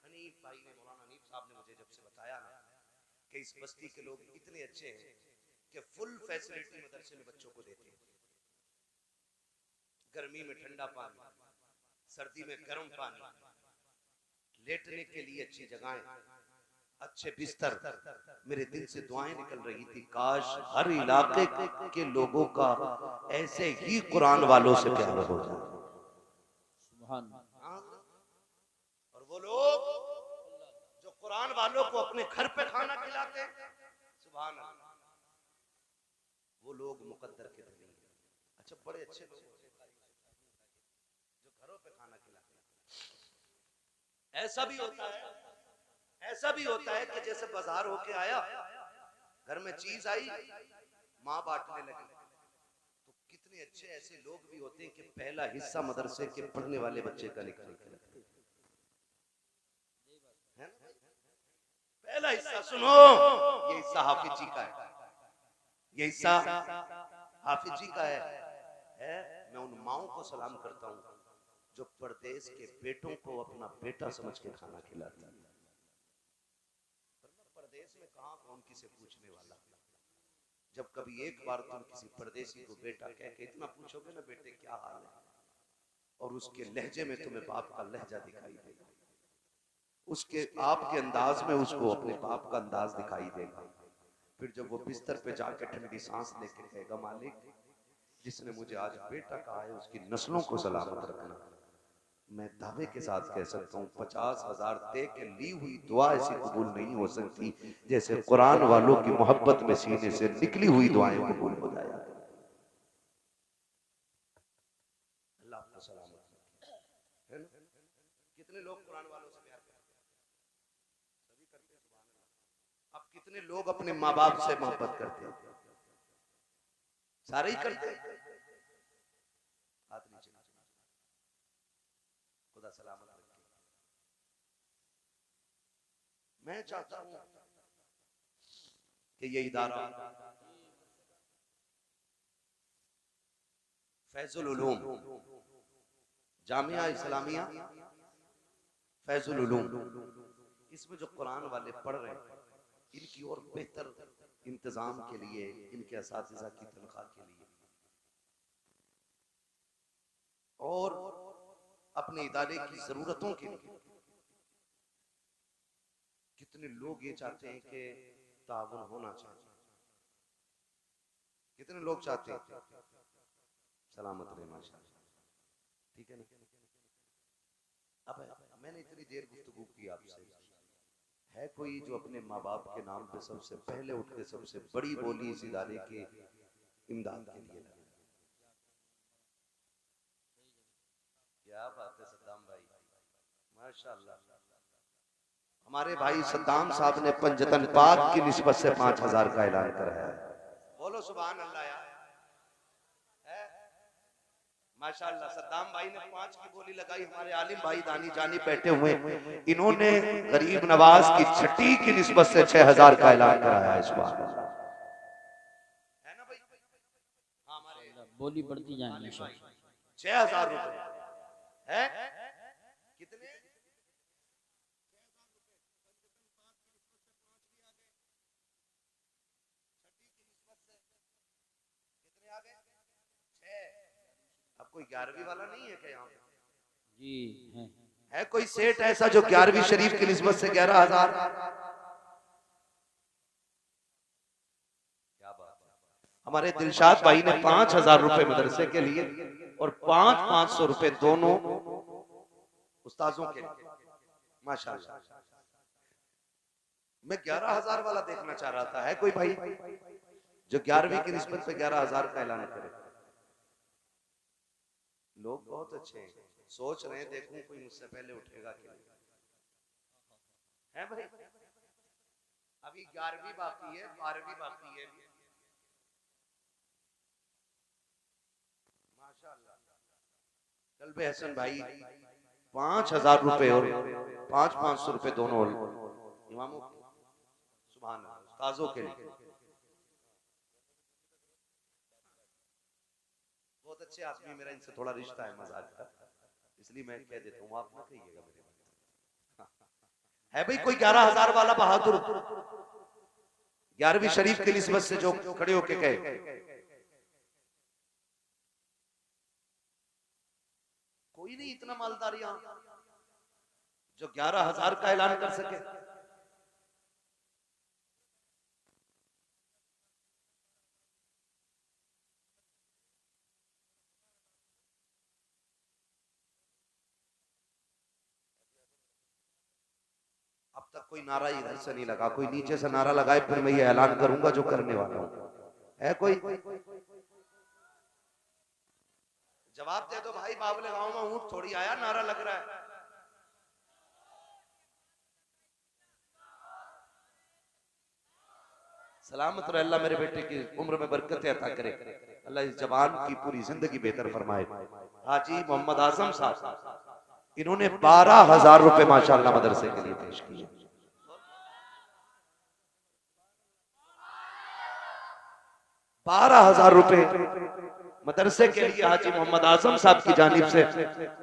हनीफ भाई ने, मौलाना हनीफ साहब ने मुझे जब से बताया ना कि इस बस्ती के लोग इतने अच्छे हैं कि फुल फैसिलिटी मदरसे में बच्चों को देते हैं, गर्मी में ठंडा पानी, सर्दी में गर्म पानी, लेटने के लिए अच्छी जगहें, अच्छे बिस्तर। मेरे दिल से दुआएं निकल रही थी काश हर इलाके के लोगों का ऐसे ही कुरान वालों से प्यार हो जाए। और वो लोग जो कुरान वालों को अपने घर पे खाना खिलाते हैं, सुभान अल्लाह, वो लोग मुकद्दर के धनी हैं। अच्छा बड़े अच्छे लोग जो घरों पे खाना खिलाते हैं। ऐसा भी होता है, ऐसा भी होता है कि जैसे बाजार होके आया, घर में चीज आई, माँ बांटने लगी, तो कितने अच्छे ऐसे लोग भी होते हैं कि पहला हिस्सा मदरसे के पढ़ने वाले बच्चे का निकाल के रखते हैं। पहला हिस्सा सुनो, ये हिस्सा हाफिज जी का है, ये हिस्सा हाफिज जी का है। मैं उन माओं को सलाम करता हूँ जो परदेश के बेटों को अपना बेटा समझ के खाना खिलाती है। परदेश में कहाँ कौन किसे पूछने वाला। जब कभी एक बार तुम किसी परदेसी को बेटा कह के इतना पूछोगे ना, बेटे क्या हाल है, और उसके लहजे में तुम्हें बाप का लहजा दिखाई देगा, उसके आपके अंदाज में उसको अपने बाप का अंदाज दिखाई देगा। फिर जब वो बिस्तर पे जाके ठंडी सांस लेके कहेगा मालिक जिसने मुझे आज बेटा कहा है उसकी नस्लों को सलामत रखना, मैं दावे के साथ कह सकता हूँ 50,000 दे के ली हुई दुआ ऐसी कबूल नहीं हो सकती जैसे कुरान वालों की मोहब्बत में सीने से निकली हुई दुआएं कबूल हो जाया। अल्लाह कितने लोग अपने माँ बाप से मोहब्बत करते हैं? सारे ही करते हैं। हाथ नीचे, खुदा सलामत रखे। मैं चाहता हूं कि ये इदारा फैजुल उलूम जामिया इस्लामिया फैजुल उलूम, इसमें जो कुरान वाले पढ़ रहे हैं इनकी और बेहतर इंतजाम के लिए, इनके असातिज़ा की तनख्वाह के लिए और अपने इदारे की जरूरतों के लिए कितने लोग ये चाहते हैं कि ताउन होना चाहिए? कितने लोग चाहते हैं? सलामत रहे माशाअल्लाह, ठीक है ना? अब मैंने इतनी देर गुफ्तगू की आपसे, है कोई जो अपने माँ बाप के नाम पे सबसे पहले उठ के सबसे बड़ी बोली इस इदारे के इमदाद के लिए लगे? क्या बात है सद्दाम भाई, माशाअल्लाह। हमारे भाई सद्दाम साहब ने पंजतन पाक की निस्बत से 5000 का ऐलान कराया है। बोलो सुभान अल्लाह यार, माशाअल्लाह। सद्दाम भाई ने 5 की बोली लगाई। हमारे आलिम भाई दानी जानी बैठे हुए, इन्होंने गरीब नवाज की छठी की निस्बत से 6000 का ऐलान कराया है इस बार, है ना भाई? हाँ, हमारे बोली बढ़ती जाएंगी इंशाअल्लाह। 6000 रुपए है। कितने? कितने आ गए? 6। अब कोई 11वीं वाला नहीं है क्या यहाँ पे? जी है कोई सेठ ऐसा जो 11वीं शरीफ की निस्बत से 11,000? क्या बात है। हमारे दिलशाद भाई ने 5000 रुपए मदरसे के लिए और 500 रुपए दोनों उस्ताजों के लिए, माशाअल्लाह। मैं 11,000 वाला देखना चाह रहा था। है कोई भाई जो 11वीं की निस्बत पे 11,000 का ऐलान करे? लोग बहुत अच्छे हैं, सोच रहे हैं देखूं कोई मुझसे पहले उठेगा कि नहीं। है भाई? अभी 11वीं बाकी है, 12वीं बाकी है, माशाअल्लाह। कल्बे हसन भाई 5000 रुपए और 500 रुपए दोनों इमामों के, सुभान अल्लाह, उस्ताजों के लिए। बहुत अच्छे आदमी, मेरा इनसे थोड़ा रिश्ता है मजाक का, इसलिए मैं कह देता हूँ, आप ना कहिएगा मेरे बात। है भाई कोई 11,000 वाला बहादुर 11वीं शरीफ की निस्बत से जो खड़े होके गए? कोई नहीं इतना मालदार यहाँ जो 11,000 का ऐलान कर सके। अब तक कोई नारा इधर से नहीं लगा, कोई नीचे से नारा लगाए फिर मैं ये ऐलान करूंगा जो करने वाला हूं। है कोई? जवाब दे दो भाई, बावले गांव में ऊंट थोड़ी आया नारा लग रहा है। सलामत रहे, अल्लाह मेरे बेटे की उम्र में बरकत अता करे, अल्लाह इस जवान की पूरी जिंदगी बेहतर फरमाए। हाजी मोहम्मद आजम साहब, इन्होंने 12,000 रुपए माशाअल्लाह मदरसे के लिए पेश किए। 12,000 रुपए मदरसे के लिए हाजी मोहम्मद आजम साहब की जानिब से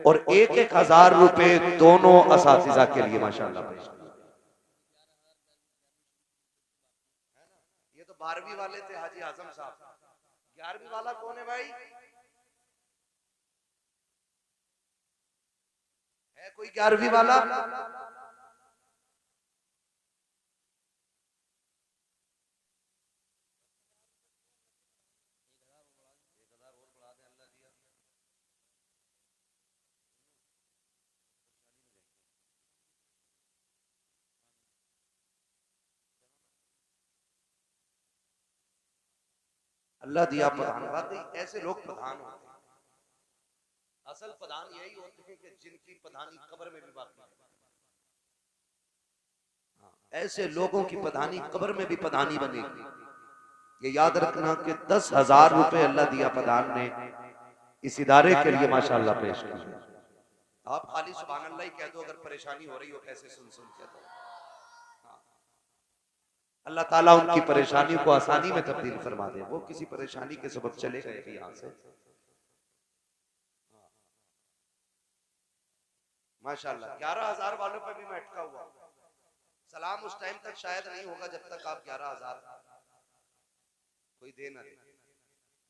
और 1,000 रुपए दोनों असातिज़ा के लिए माशाअल्लाह पेश किए। ये तो 12वीं वाले थे हाजी आजम साहब, 11वीं वाला कौन है भाई? है कोई 11वीं वाला? अल्लाह दिया प्रधान, वाकई ऐसे लोग प्रधान होते हैं। असल प्रधान यही होते हैं कि जिनकी प्रधानी कब्र में भी बाकी है। हाँ, ऐसे लोगों की पधानी कब्र में भी पधानी बनेगी। ये याद रखना कि 10,000 रुपए अल्लाह दिया प्रधान ने इस इदारे के लिए माशाअल्लाह पेश किए। आप खाली सुभान अल्लाह ही कह दो अगर परेशानी हो रही हो, कैसे सुन सुन कह दो। हाँ। अल्लाह ताला उनकी परेशानी को आसानी में तब्दील फरमा दे। वो किसी परेशानी के सबब चले गए थे यहाँ से, माशाअल्लाह 11,000 वालों पर भी मैं अटका हुआ। सलाम उस टाइम तक शायद नहीं होगा जब तक आप 11,000 कोई दे ना दे।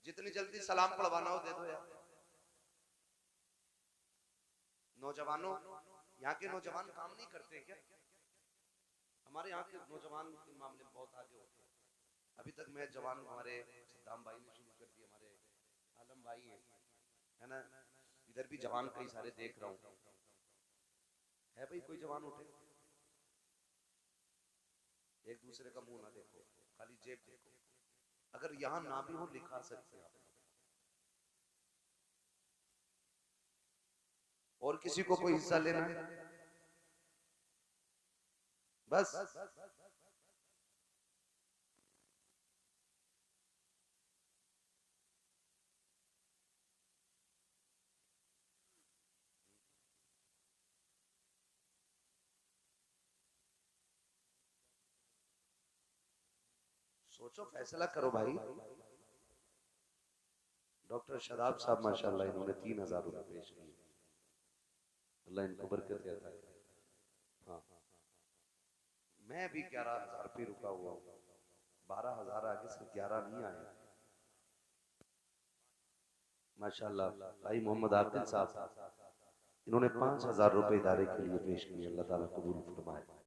जितनी जल्दी सलाम पढ़वाना हो दे दो यार। नौजवानों, यहाँ के नौजवान काम नहीं करते क्या? हमारे यहाँ के नौजवान इस मामले में बहुत आगे होते हैं। अभी तक मैं जवान, हमारे सद्दाम भाई ने शुरू कर दिया, हमारे आलम भाई हैं, है ना, इधर भी जवान कई सारे देख रहा हूँ। है भाई कोई जवान उठे? एक दूसरे का मुंह ना देखो, खाली जेब देखो। अगर यहाँ ना भी हो लिखा सकते हैं। और किसी को कोई हिस्सा लेना है? बस सोचो, फैसला करो भाई। डॉक्टर शदाब साहब माशाल्लाह इन्होंने 3,000 रुपए पेश किए। अल्लाह इनको बरकत देता है। हाँ, मैं भी 11,000 पे रुका हुआ हूँ। 12,000 आगे से 11 नहीं आए माशाल्लाह। भाई मोहम्मद आकिल साहब इन्होंने 5,000 रुपए इदारे के लिए पेश किए। अल्लाह ताला कबूल फरमाए।